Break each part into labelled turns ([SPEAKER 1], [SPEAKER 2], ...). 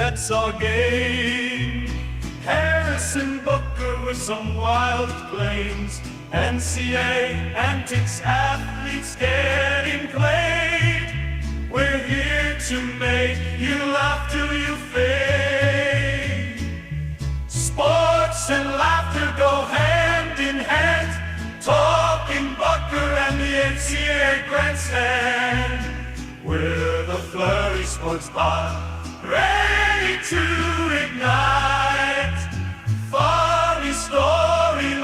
[SPEAKER 1] that's our game. Harrison Booker with some wild claims. NCAA antics, athletes getting played. We're here to make you laugh till you fade. Sports and laughter go hand in hand. Talking Booker and the NCAA grandstand. We're the FlurrySports Pod, ready to ignite funny storylines.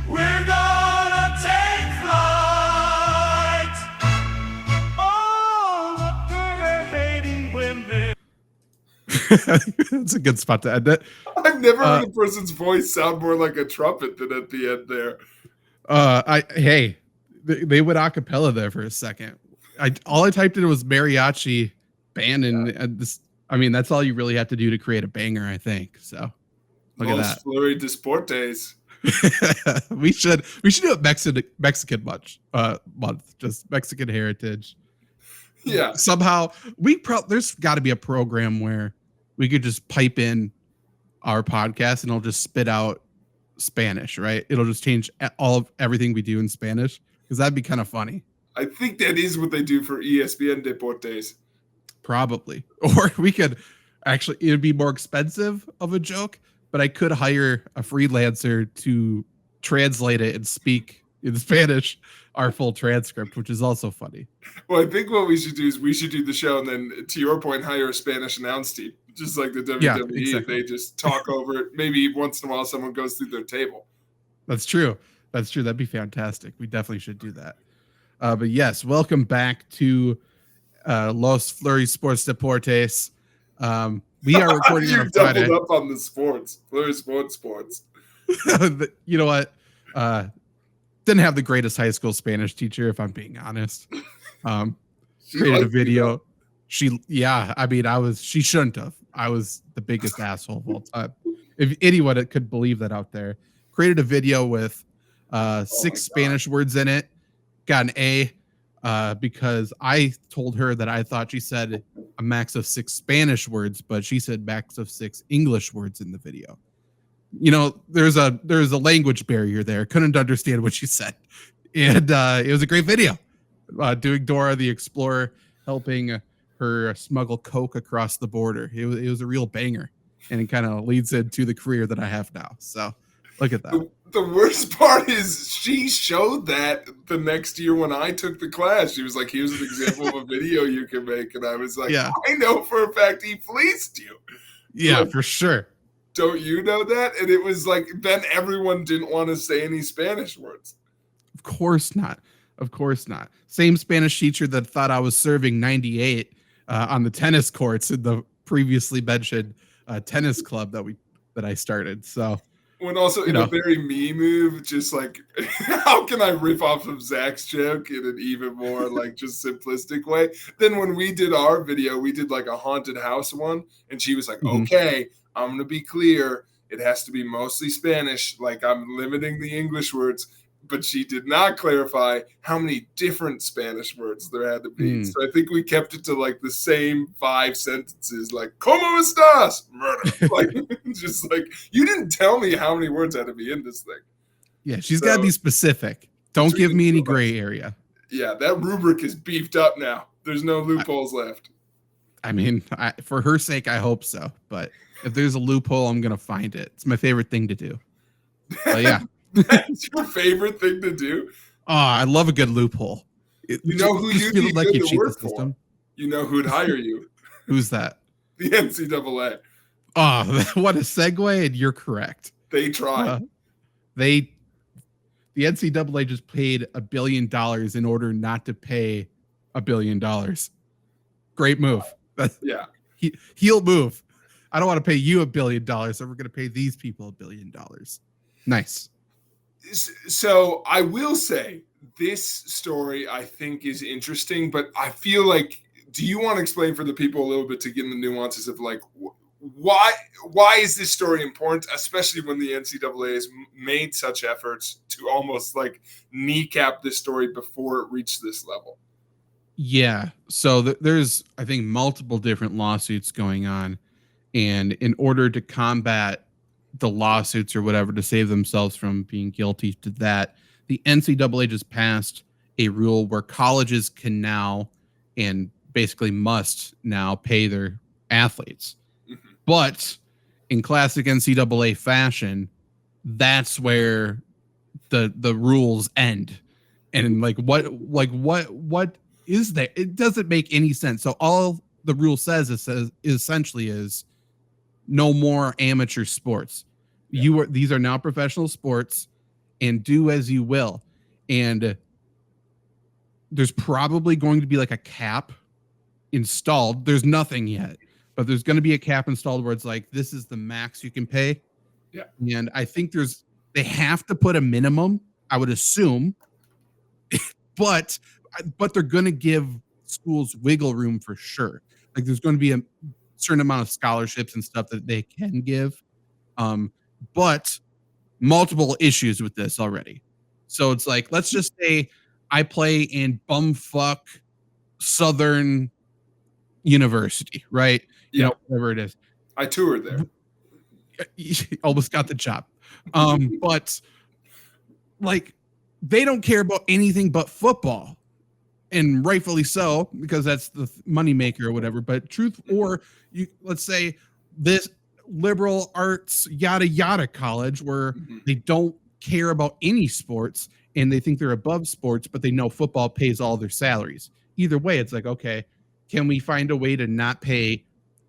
[SPEAKER 1] We're gonna take flight. All the hating women.
[SPEAKER 2] That's a good spot to end it.
[SPEAKER 3] I've never heard a person's voice sound more like a trumpet than at the end there.
[SPEAKER 2] They went a cappella there for a second. All I typed in was mariachi band, and this. I mean, that's all you really have to do to create a banger, I think. So look at that.
[SPEAKER 3] FlurrySports.
[SPEAKER 2] we should do a Mexican month, just Mexican heritage.
[SPEAKER 3] Yeah.
[SPEAKER 2] Somehow there's got to be a program where we could just pipe in our podcast and it'll just spit out Spanish, right? It'll just change everything we do in Spanish, because that'd be kind of funny.
[SPEAKER 3] I think that is what they do for ESPN Deportes.
[SPEAKER 2] Probably. Or we could actually, it'd be more expensive of a joke, but I could hire a freelancer to translate it and speak in Spanish our full transcript, which is also funny.
[SPEAKER 3] Well, I think what we should do is we should do the show and then, to your point, hire a Spanish announce team, just like the WWE.
[SPEAKER 2] Yeah, exactly.
[SPEAKER 3] They just talk over it. Maybe once in a while someone goes through their table.
[SPEAKER 2] That's true. That'd be fantastic. We definitely should do that. But yes, welcome back to Los FlurrySports Deportes. We are recording on Friday.
[SPEAKER 3] You doubled up on the sports. FlurrySports.
[SPEAKER 2] You know what? Didn't have the greatest high school Spanish teacher, if I'm being honest. Created a video. She shouldn't have. I was the biggest asshole of all time. If anyone could believe that out there. Created a video with 6 Spanish words in it. Got an A because I told her that I thought she said a max of 6 Spanish words, but she said max of 6 English words in the video. You know, there's a language barrier there. Couldn't understand what she said. And it was a great video. Doing Dora the Explorer, helping her smuggle coke across the border. It was a real banger. And it kind of leads into the career that I have now. So look at that.
[SPEAKER 3] The worst part is she showed that the next year when I took the class. She was like, here's an example of a video you can make. And I was like, yeah. I know for a fact he fleeced you.
[SPEAKER 2] Yeah, for sure.
[SPEAKER 3] Don't you know that? And it was like, then everyone didn't want to say any Spanish words.
[SPEAKER 2] Of course not. Same Spanish teacher that thought I was serving 98 on the tennis courts in the previously mentioned tennis club that I started. So
[SPEAKER 3] when also in a very me move, just like, how can I rip off of Zach's joke in an even more like just simplistic way? Then when we did our video, we did like a haunted house one, and she was like, okay, I'm going to be clear. It has to be mostly Spanish. Like, I'm limiting the English words. But she did not clarify how many different Spanish words there had to be. So I think we kept it to like the same 5 sentences, like "Cómo estás?" Murder. Like, just like, you didn't tell me how many words had to be in this thing.
[SPEAKER 2] Yeah, she's got to be specific. Don't give me any gray area.
[SPEAKER 3] Yeah, that rubric is beefed up now. There's no loopholes left.
[SPEAKER 2] I mean, for her sake, I hope so. But if there's a loophole, I'm going to find it. It's my favorite thing to do. But yeah.
[SPEAKER 3] That's your favorite thing to do?
[SPEAKER 2] Oh, I love a good loophole.
[SPEAKER 3] You know who you'd be good to work for? You know who'd hire you?
[SPEAKER 2] Who's that?
[SPEAKER 3] The NCAA.
[SPEAKER 2] Oh, what a segue, and you're correct.
[SPEAKER 3] They tried.
[SPEAKER 2] The NCAA just paid $1 billion in order not to pay $1 billion. Great move.
[SPEAKER 3] Yeah.
[SPEAKER 2] Heel move. I don't want to pay you $1 billion, so we're going to pay these people $1 billion. Nice.
[SPEAKER 3] So I will say this story I think is interesting, but I feel like, do you want to explain for the people a little bit to get in the nuances of like why is this story important, especially when the NCAA has made such efforts to almost like kneecap this story before it reached this level?
[SPEAKER 2] Yeah. So there's, I think, multiple different lawsuits going on. And in order to combat the lawsuits or whatever, to save themselves from being guilty to that, the NCAA just passed a rule where colleges can now and basically must now pay their athletes.
[SPEAKER 3] Mhm.
[SPEAKER 2] But in classic NCAA fashion, that's where the rules end. And what is there? It doesn't make any sense. So all the rule says essentially is no more amateur sports.
[SPEAKER 3] Yeah.
[SPEAKER 2] These are now professional sports, and do as you will. And there's probably going to be like a cap installed. There's nothing yet, but there's going to be a cap installed where it's like, this is the max you can pay.
[SPEAKER 3] Yeah.
[SPEAKER 2] And I think they have to put a minimum, I would assume, but they're going to give schools wiggle room for sure. Like there's going to be a certain amount of scholarships and stuff that they can give. But multiple issues with this already. So it's like, let's just say I play in bumfuck Southern University, right? You know, whatever it is.
[SPEAKER 3] I toured there.
[SPEAKER 2] Almost got the job. But like they don't care about anything but football. And rightfully so, because that's the moneymaker or whatever. But let's say this liberal arts yada yada college where they don't care about any sports and they think they're above sports, but they know football pays all their salaries. Either way, it's like, okay, can we find a way to not pay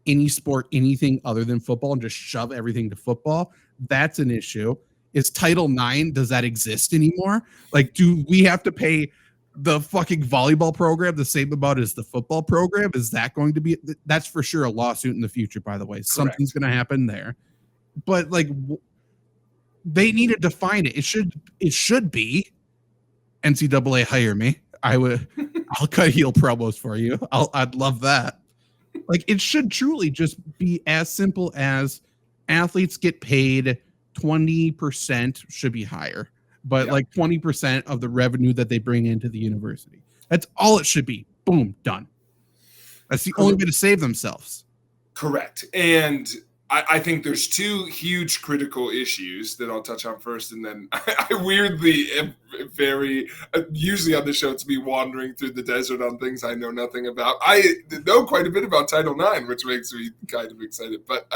[SPEAKER 2] any sport anything other than football and just shove everything to football? That's an issue. Is Title IX, does that exist anymore? Like, do we have to pay the fucking volleyball program the same amount as the football program? Is that going to be, that's for sure a lawsuit in the future, by the way. Correct. Something's going to happen there. But like, they need to define it. It should be NCAA hire me. I'll cut heel promos for you. I'd love that. Like, it should truly just be as simple as athletes get paid 20% should be higher, but like 20% of the revenue that they bring into the university. That's all it should be. Boom, done. That's the only way to save themselves.
[SPEAKER 3] Correct. And I think there's two huge critical issues that I'll touch on first, and then I weirdly am very usually on the show it's me wandering through the desert on things I know nothing about. I know quite a bit about Title IX, which makes me kind of excited. But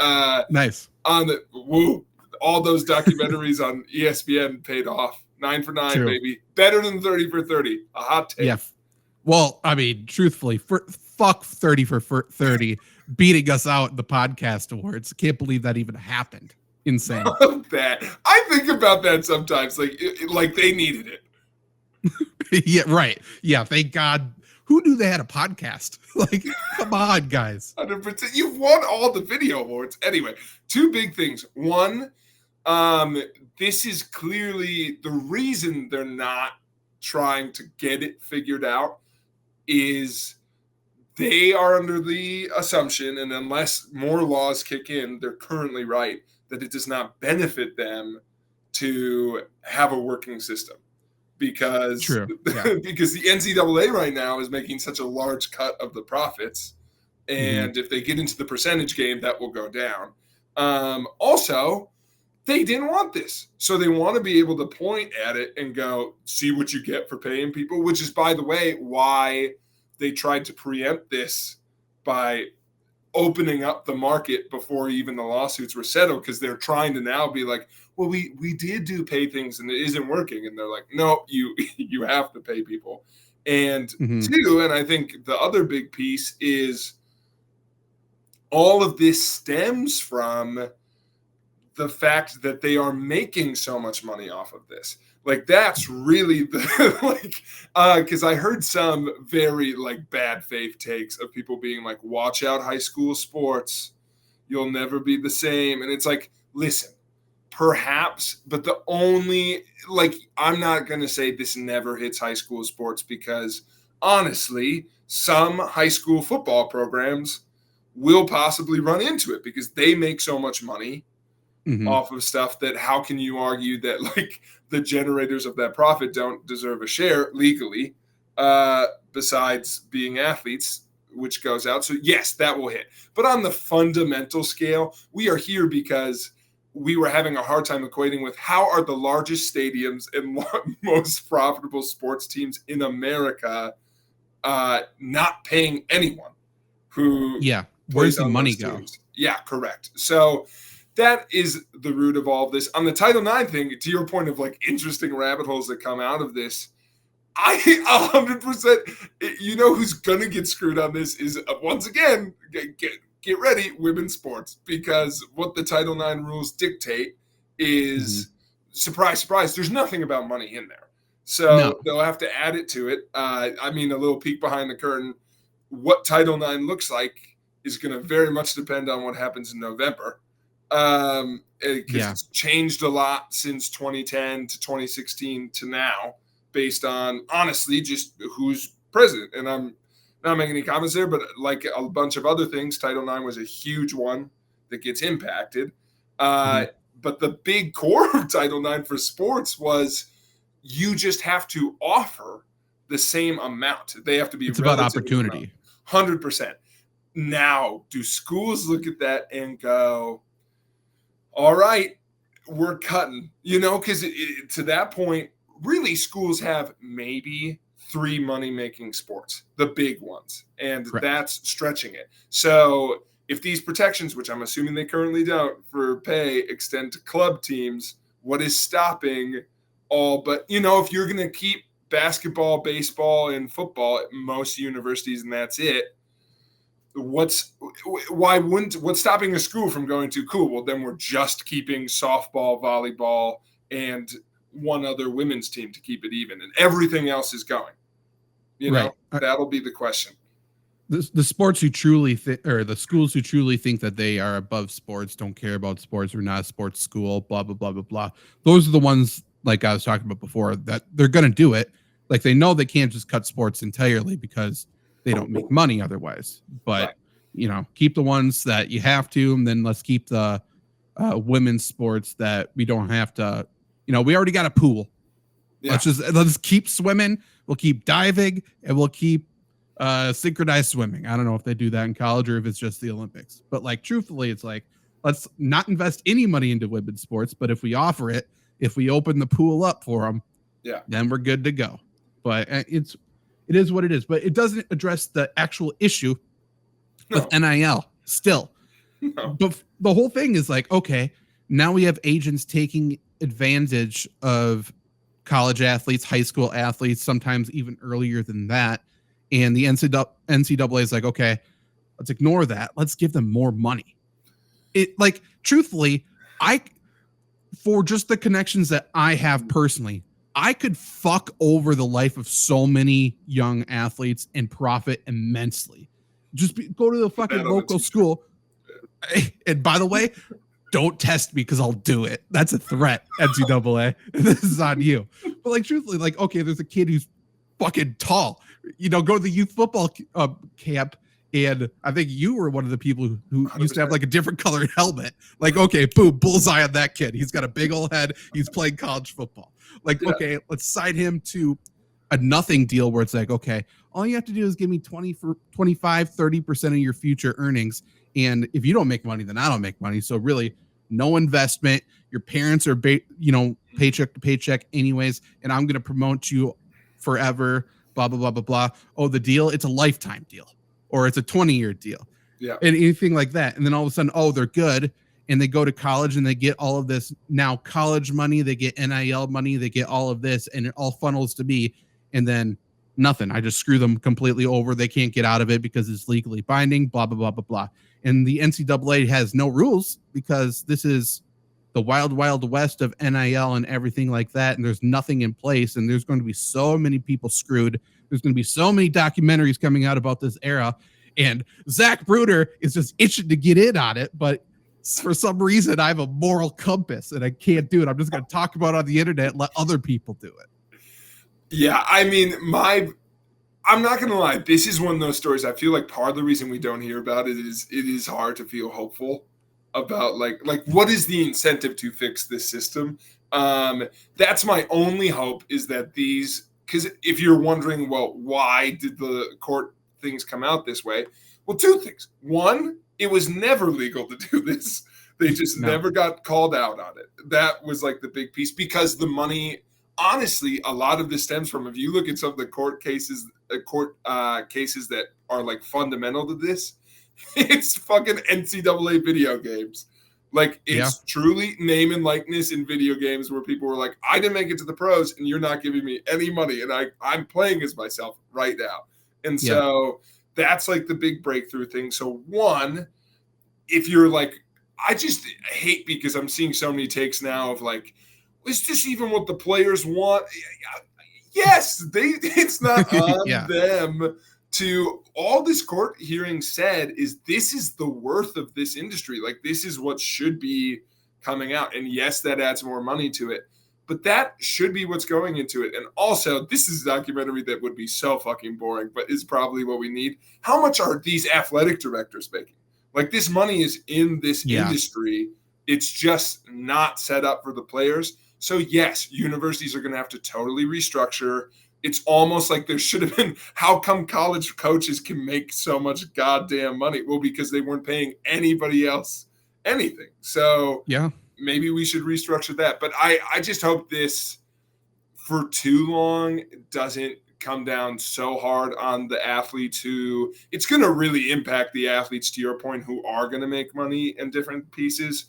[SPEAKER 2] nice
[SPEAKER 3] on the all those documentaries on ESPN paid off. 9 for 9, baby. Better than 30 for 30. A hot take.
[SPEAKER 2] Yeah. Well, I mean, truthfully, fuck 30 for 30 beating us out in the podcast awards. Can't believe that even happened. Insane.
[SPEAKER 3] That I think about that sometimes. Like they needed it.
[SPEAKER 2] Yeah, right. Yeah, thank God. Who knew they had a podcast? Like, come on, guys.
[SPEAKER 3] 100%. You've won all the video awards. Anyway, two big things. One, this is clearly the reason they're not trying to get it figured out is they are under the assumption, and unless more laws kick in, they're currently right, that it does not benefit them to have a working system. Because, because the NCAA right now is making such a large cut of the profits. And if they get into the percentage game, that will go down. Also, they didn't want this. So they want to be able to point at it and go, see what you get for paying people, which is, by the way, why they tried to preempt this by opening up the market before even the lawsuits were settled, because they're trying to now be like, well, we did do pay things and it isn't working. And they're like, no, you have to pay people. And two, and I think the other big piece is all of this stems from the fact that they are making so much money off of this. Like, that's really the, because I heard some very bad faith takes of people being like, watch out high school sports. You'll never be the same. And it's like, listen, perhaps, but the only, I'm not going to say this never hits high school sports, because honestly, some high school football programs will possibly run into it because they make so much money off of stuff that how can you argue that the generators of that profit don't deserve a share legally? besides being athletes, which goes out. So yes, that will hit. But on the fundamental scale, we are here because we were having a hard time equating with how are the largest stadiums and most profitable sports teams in America not paying anyone who
[SPEAKER 2] where's the
[SPEAKER 3] on
[SPEAKER 2] money
[SPEAKER 3] those
[SPEAKER 2] go?
[SPEAKER 3] teams. Yeah, correct. So that is the root of all of this. On the Title IX thing, to your point of like interesting rabbit holes that come out of this, I 100%, you know who's gonna get screwed on this is once again, get ready, women's sports, because what the Title IX rules dictate is surprise, surprise. There's nothing about money in there, so they'll have to add it to it. I mean, a little peek behind the curtain. What Title IX looks like is going to very much depend on what happens in November, because it's changed a lot since 2010 to 2016 to now, based on honestly just who's president. And I'm not making any comments there, but like a bunch of other things, Title IX was a huge one that gets impacted. But the big core of Title IX for sports was you just have to offer the same amount. They have to be.
[SPEAKER 2] It's about opportunity.
[SPEAKER 3] 100%. Now, do schools look at that and go, all right, we're cutting, because to that point, really schools have maybe 3 money-making sports, the big ones, and that's stretching it. So if these protections, which I'm assuming they currently don't for pay, extend to club teams, what is stopping all but, if you're going to keep basketball, baseball, and football at most universities and that's it, what's stopping a school from going to cool? Well, then we're just keeping softball, volleyball, and one other women's team to keep it even, and everything else is going. That'll be the question.
[SPEAKER 2] The sports who truly or the schools who truly think that they are above sports, don't care about sports, we're not a sports school, blah blah blah blah blah. Those are the ones, like I was talking about before, that they're going to do it. Like they know they can't just cut sports entirely because they don't make money otherwise. But keep the ones that you have to, and then let's keep the women's sports that we don't have to. We already got a pool. Yeah. Let's keep swimming. We'll keep diving, and we'll keep synchronized swimming. I don't know if they do that in college or if it's just the Olympics. But like truthfully, it's like let's not invest any money into women's sports. But if we offer it, if we open the pool up for them, then we're good to go. But it is what it is. But it doesn't address the actual issue with NIL still. No. But the whole thing is like, okay, now we have agents taking advantage of college athletes, high school athletes, sometimes even earlier than that. And the NCAA is like, okay, let's ignore that. Let's give them more money. Truthfully, for just the connections that I have personally, I could fuck over the life of so many young athletes and profit immensely. Just go to the fucking local school. And by the way, don't test me because I'll do it. That's a threat, NCAA. This is on you. But truthfully, okay, there's a kid who's fucking tall. Go to the youth football camp. And I think you were one of the people who 100%. Used to have a different colored helmet. Okay, boom, bullseye on that kid. He's got a big old head. He's playing college football. Okay, let's sign him to a nothing deal where it's okay, all you have to do is give me 25, 30% of your future earnings. And if you don't make money, then I don't make money. So really no investment. Your parents are, paycheck to paycheck anyways. And I'm going to promote you forever, blah, blah, blah, blah, blah. Oh, the deal, it's a lifetime deal. Or it's a 20-year deal. Yeah. And anything like that. And then all of a sudden, they're good. And they go to college and they get all of this now college money. They get NIL money. They get all of this. And it all funnels to me. And then nothing. I just screw them completely over. They can't get out of it because it's legally binding, blah, blah, blah, blah, blah. And the NCAA has no rules because this is the wild, wild west of NIL and everything like that. And there's nothing in place. And there's going to be so many people screwed. There's going to be so many documentaries coming out about this era. And Zach Bruder is just itching to get in on it. But for some reason, I have a moral compass and I can't do it. I'm just going to talk about it on the internet and let other people do it.
[SPEAKER 3] Yeah, I mean, I'm not going to lie. This is one of those stories. I feel like part of the reason we don't hear about it is hard to feel hopeful about like what is the incentive to fix this system? That's my only hope, is that these because if you're wondering, well, why did the court things come out this way? Well, two things. One, it was never legal to do this. They just never got called out on it. That was like the big piece, because the money, honestly, a lot of this stems from, if you look at some of the court cases that are like fundamental to this, it's fucking NCAA video games. Like, it's truly name and likeness in video games where people were like, I didn't make it to the pros and you're not giving me any money. And I'm playing as myself right now. And so that's like the big breakthrough thing. So one, if you're like, I just hate, because I'm seeing so many takes now of like, is this even what the players want? Yes, it's not on them. To all this court hearing said is, this is the worth of this industry. Like, this is what should be coming out. And yes, that adds more money to it, but that should be what's going into it. And also, this is a documentary that would be so fucking boring, but is probably what we need. How much are these athletic directors making? Like, this money is in this industry. It's just not set up for the players. So yes, universities are going to have to totally restructure. It's almost like there should have been, how come college coaches can make so much goddamn money? Well, because they weren't paying anybody else anything. So maybe we should restructure that. But I just hope this, for too long, doesn't come down so hard on the athletes who, it's going to really impact the athletes, to your point, who are going to make money in different pieces.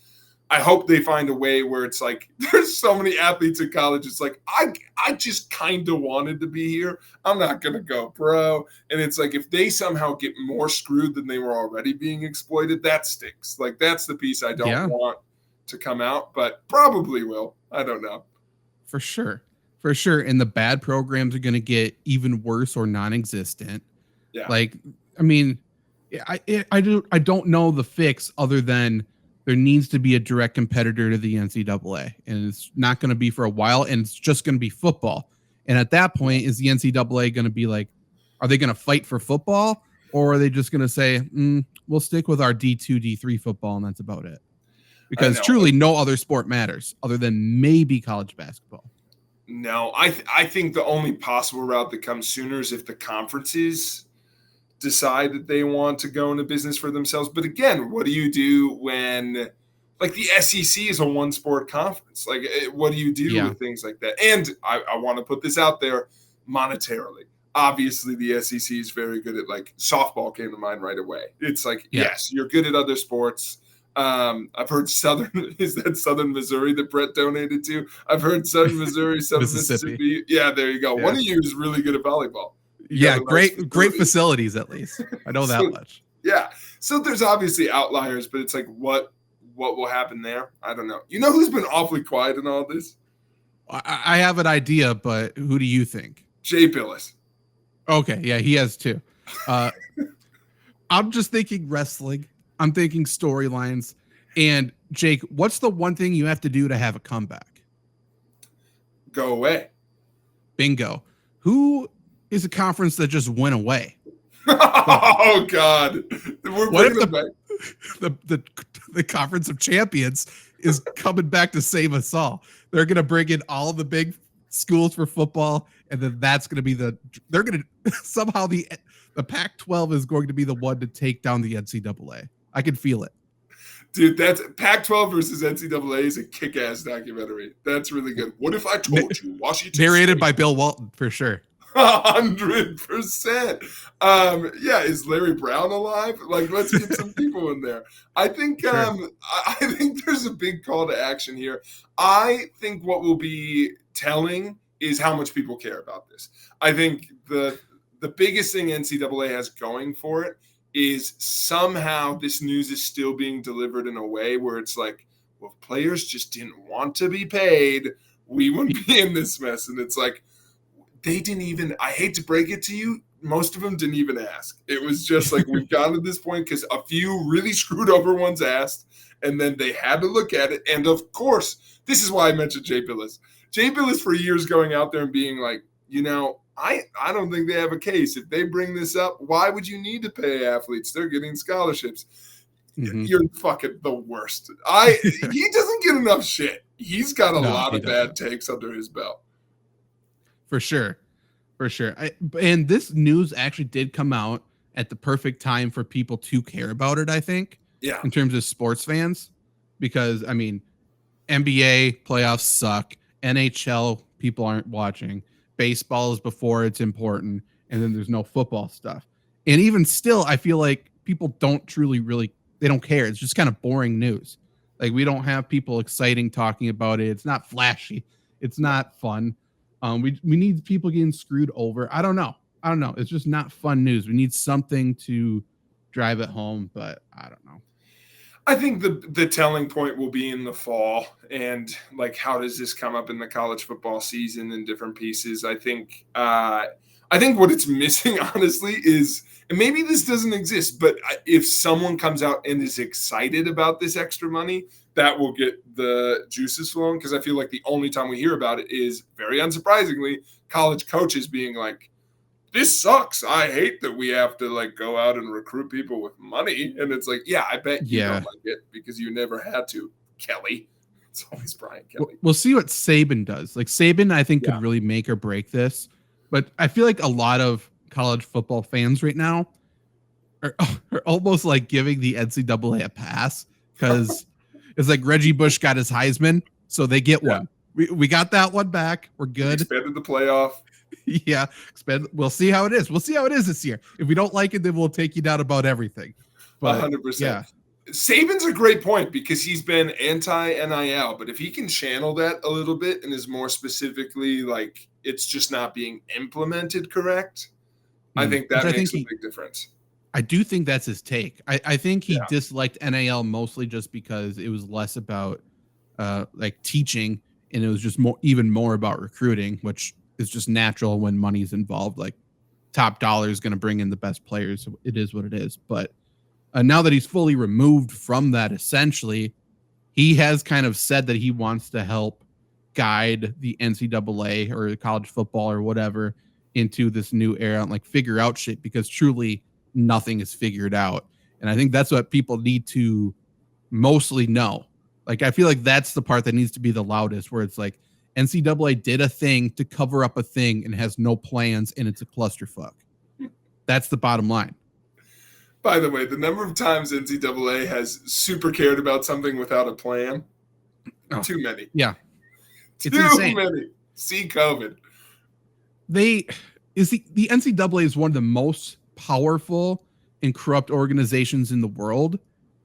[SPEAKER 3] I hope they find a way where it's like, there's so many athletes in college. It's like, I just kind of wanted to be here. I'm not going to go pro. And it's like, if they somehow get more screwed than they were already being exploited, that stinks. Like, that's the piece I don't want to come out, but probably will. I don't know.
[SPEAKER 2] For sure. For sure. And the bad programs are going to get even worse or non-existent. Yeah. Like, I mean, I don't know the fix other than there needs to be a direct competitor to the NCAA, and it's not going to be for a while, and it's just going to be football. And at that point, is the NCAA going to be like, are they going to fight for football, or are they just going to say, we'll stick with our D2, D3 football, and that's about it? Because truly no other sport matters other than maybe college basketball.
[SPEAKER 3] No, I think the only possible route that comes sooner is if the conferences decide that they want to go into business for themselves. But again, what do you do when, like, the SEC is a one sport conference? Like, what do you do with things like that? And I want to put this out there monetarily. Obviously, the SEC is very good at, like, softball came to mind right away. It's like, yes, you're good at other sports. I've heard is that Southern Missouri that Brett donated to? I've heard Southern Missouri, Southern Mississippi. Yeah, there you go. Yeah. One of you is really good at volleyball.
[SPEAKER 2] Great facilities, at least. I know that much.
[SPEAKER 3] Yeah. So there's obviously outliers, but it's like, what will happen there? I don't know. You know who's been awfully quiet in all this?
[SPEAKER 2] I have an idea, but who do you think?
[SPEAKER 3] Jay Billis.
[SPEAKER 2] Okay, yeah, he has too. I'm just thinking wrestling. I'm thinking storylines. And Jake, what's the one thing you have to do to have a comeback?
[SPEAKER 3] Go away.
[SPEAKER 2] Bingo. Who is a conference that just went away?
[SPEAKER 3] Oh God!
[SPEAKER 2] What if the Conference of Champions is coming back to save us all? They're going to bring in all the big schools for football, and then that's going to be they're going to somehow the Pac-12 is going to be the one to take down the NCAA. I can feel it.
[SPEAKER 3] Dude, that's Pac-12 versus NCAA is a kick-ass documentary. That's really good. What if I told you Washington
[SPEAKER 2] narrated by Bill Walton, for sure.
[SPEAKER 3] 100%. Is Larry Brown alive? Like, let's get some people in there. I think I think there's a big call to action here. I think what will be telling is how much people care about this. I think the biggest thing NCAA has going for it is somehow this news is still being delivered in a way where it's like, well, if players just didn't want to be paid, we wouldn't be in this mess. And it's like, they didn't even, I hate to break it to you, most of them didn't even ask. It was just like, we've gotten to this point because a few really screwed over ones asked, and then they had to look at it. And of course, this is why I mentioned Jay Billis. Jay Billis for years going out there and being like, I don't think they have a case. If they bring this up, why would you need to pay athletes? They're getting scholarships. Mm-hmm. You're fucking the worst. He doesn't get enough shit. He's got a lot of bad takes under his belt.
[SPEAKER 2] For sure. For sure. And this news actually did come out at the perfect time for people to care about it, I think,
[SPEAKER 3] Yeah.
[SPEAKER 2] in terms of sports fans. Because, I mean, NBA playoffs suck. NHL, people aren't watching. Baseball is before it's important. And then there's no football stuff. And even still, I feel like people don't truly really, they don't care. It's just kind of boring news. Like, we don't have people exciting talking about it. It's not flashy. It's not fun. We need people getting screwed over. I don't know. It's just not fun news. We need something to drive it home, but I don't know.
[SPEAKER 3] I think the telling point will be in the fall, and like, how does this come up in the college football season in different pieces? I think what it's missing, honestly, is, and maybe this doesn't exist, but if someone comes out and is excited about this extra money, that will get the juices flowing. Because I feel like the only time we hear about it is, very unsurprisingly, college coaches being like, this sucks. I hate that we have to like go out and recruit people with money. And it's like, yeah, I bet you don't like it because you never had to, Kelly. It's always Brian Kelly.
[SPEAKER 2] We'll see what Saban does. Like, Saban, I think, could really make or break this. But I feel like a lot of college football fans right now are almost like giving the NCAA a pass, because it's like Reggie Bush got his Heisman, so they get one. We got that one back. We're good.
[SPEAKER 3] Expanded the playoff.
[SPEAKER 2] Yeah, we'll see how it is. We'll see how it is this year. If we don't like it, then we'll take you down about everything.
[SPEAKER 3] 100%.
[SPEAKER 2] Yeah.
[SPEAKER 3] Saban's a great point because he's been anti-NIL, but if he can channel that a little bit and is more specifically like, it's just not being implemented correct, I think that makes a big difference.
[SPEAKER 2] I do think that's his take. I think he disliked NIL mostly just because it was less about like teaching, and it was just even more about recruiting, which is just natural when money's involved. Like, top dollar is going to bring in the best players. So it is what it is. But now that he's fully removed from that, essentially, he has kind of said that he wants to help guide the NCAA or college football or whatever into this new era and like figure out shit, because truly nothing is figured out. And I think that's what people need to mostly know. Like, I feel like that's the part that needs to be the loudest, where it's like, NCAA did a thing to cover up a thing and has no plans, and it's a clusterfuck. That's the bottom line.
[SPEAKER 3] By the way, the number of times NCAA has super cared about something without a plan, too many.
[SPEAKER 2] Yeah.
[SPEAKER 3] It's insane. Many. See COVID.
[SPEAKER 2] The NCAA is one of the most powerful and corrupt organizations in the world.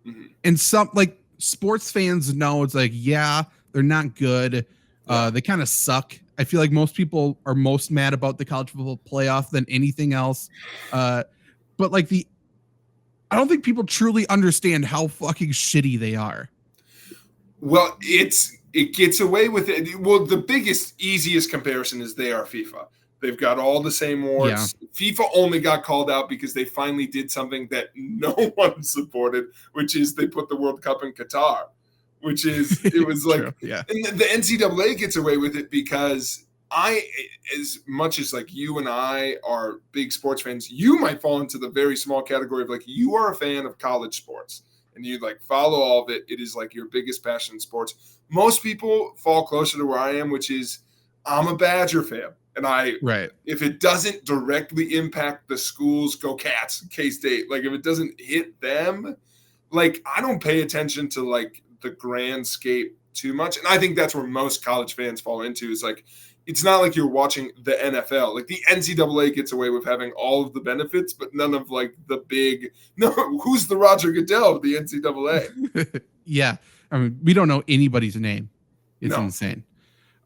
[SPEAKER 2] Mm-hmm. And some, like, sports fans know it's like, yeah, they're not good. They kind of suck. I feel like most people are most mad about the college football playoff than anything else. But like, I don't think people truly understand how fucking shitty they are.
[SPEAKER 3] Well, it gets away with it. Well, the biggest, easiest comparison is they are FIFA. They've got all the same warts. Yeah. FIFA only got called out because they finally did something that no one supported, which is they put the World Cup in Qatar. Which is, it was like,
[SPEAKER 2] yeah.
[SPEAKER 3] And the NCAA gets away with it because as much as like you and I are big sports fans, you might fall into the very small category of like, you are a fan of college sports and you like follow all of it. It is like your biggest passion in sports. Most people fall closer to where I am, which is I'm a Badger fan. And if it doesn't directly impact the schools, go Cats, K-State, like if it doesn't hit them, like I don't pay attention to like the grand scape too much. And I think that's where most college fans fall into, is like, it's not like you're watching the NFL. Like the NCAA gets away with having all of the benefits, but none of like the big, who's the Roger Goodell of the NCAA?
[SPEAKER 2] Yeah. I mean, we don't know anybody's name. It's insane.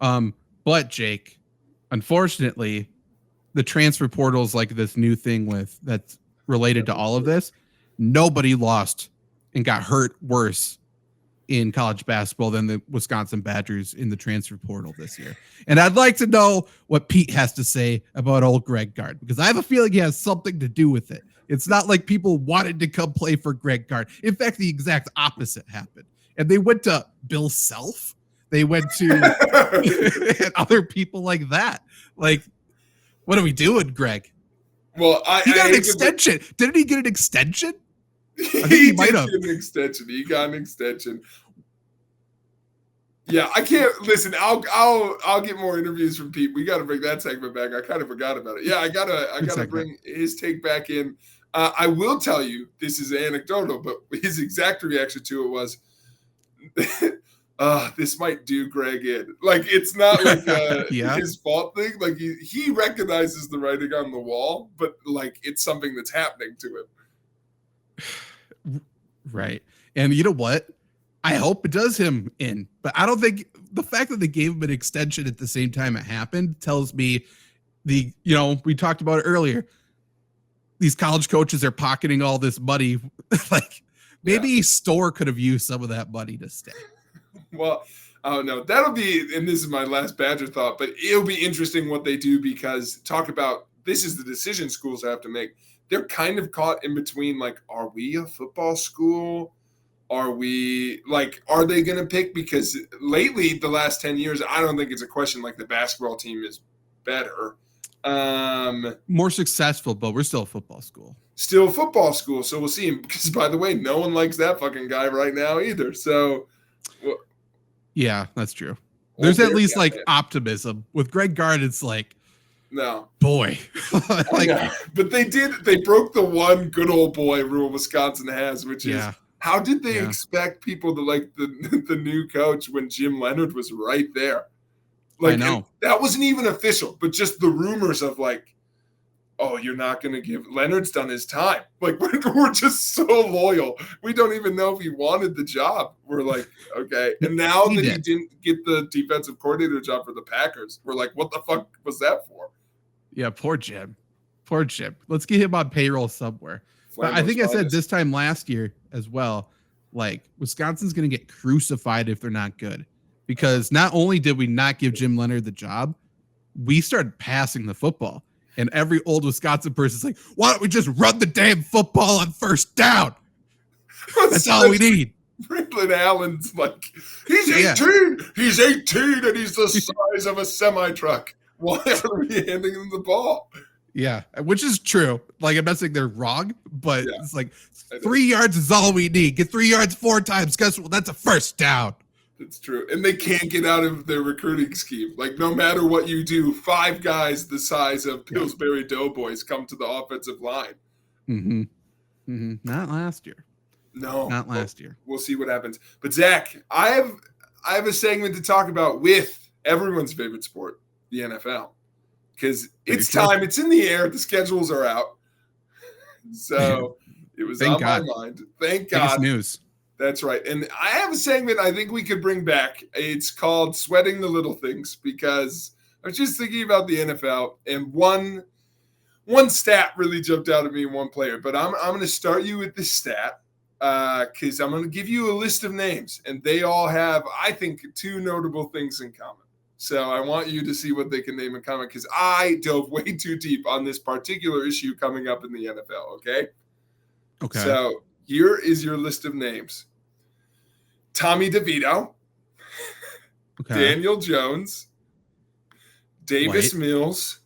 [SPEAKER 2] But Jake, unfortunately, the transfer portal is like this new thing that's related to all of this. Nobody lost and got hurt worse in college basketball than the Wisconsin Badgers in the transfer portal this year. And I'd like to know what Pete has to say about old Greg Gard, because I have a feeling he has something to do with it. It's not like people wanted to come play for Greg Gard. In fact, the exact opposite happened. And they went to Bill Self. They went to other people like that. Like, what are we doing, Greg?
[SPEAKER 3] Well,
[SPEAKER 2] he got an extension. Didn't he get an extension?
[SPEAKER 3] I think he might have. He got an extension. Yeah, I can't listen. I'll get more interviews from Pete. We got to bring that segment back. I kind of forgot about it. Yeah, I gotta bring his take back in. I will tell you, this is anecdotal, but his exact reaction to it was, this might do Greg in. Like, it's not like his fault thing. Like, he recognizes the writing on the wall, but like it's something that's happening to him.
[SPEAKER 2] Right. And you know what? I hope it does him in, but I don't think the fact that they gave him an extension at the same time it happened tells me we talked about it earlier. These college coaches are pocketing all this money. Like, maybe Store could have used some of that money to stay.
[SPEAKER 3] Well, I don't know. That'll be, and this is my last Badger thought, but it'll be interesting what they do, because talk about, this is the decision schools have to make. They're kind of caught in between, like, are we a football school? Are they going to pick? Because lately, the last 10 years, I don't think it's a question like the basketball team is better.
[SPEAKER 2] More successful, but we're still a football school.
[SPEAKER 3] Still a football school, so we'll see him. Because, by the way, no one likes that fucking guy right now either. So,
[SPEAKER 2] yeah, that's true. There's at least like optimism. With Greg Gard, it's like,
[SPEAKER 3] no,
[SPEAKER 2] boy.
[SPEAKER 3] But they broke the one good old boy rule Wisconsin has, which is, how did they expect people to like the new coach when Jim Leonard was right there? Like, I know. That wasn't even official, but just the rumors of like, oh, you're not going to give – Leonard's done his time. Like, we're just so loyal. We don't even know if he wanted the job. We're like, okay. And now that he didn't get the defensive coordinator job for the Packers, we're like, what the fuck was that for?
[SPEAKER 2] Yeah, poor Jim. Poor Jim. Let's get him on payroll somewhere. But I think I said this time last year as well, like, Wisconsin's going to get crucified if they're not good. Because not only did we not give Jim Leonard the job, we started passing the football. And every old Wisconsin person is like, why don't we just run the damn football on first down? That's all we need.
[SPEAKER 3] Franklin Allen's like, he's 18. He's 18 and he's the size of a semi-truck. Why are we handing him the ball?
[SPEAKER 2] Yeah, which is true. Like, I'm not saying they're wrong, but it's like 3 yards is all we need. Get 3 yards 4 times. Guess what? That's a first down.
[SPEAKER 3] It's true. And they can't get out of their recruiting scheme. Like, no matter what you do, 5 guys the size of Pillsbury Doughboys come to the offensive line.
[SPEAKER 2] Mm-hmm. Mm-hmm. Not last year.
[SPEAKER 3] No.
[SPEAKER 2] Not last year.
[SPEAKER 3] We'll see what happens. But, Zach, I have a segment to talk about with everyone's favorite sport, the NFL. Because it's time. It's in the air. The schedules are out. So it was on my mind. Thank God.
[SPEAKER 2] Biggest news.
[SPEAKER 3] That's right. And I have a segment I think we could bring back. It's called Sweating the Little Things, because I was just thinking about the NFL, and one stat really jumped out at me in one player. But I'm going to start you with this stat because I'm going to give you a list of names, and they all have, I think, 2 notable things in common. So I want you to see what they can name in common, because I dove way too deep on this particular issue coming up in the NFL, okay?
[SPEAKER 2] Okay.
[SPEAKER 3] So here is your list of names. Tommy DeVito, Daniel Jones, Davis Mills,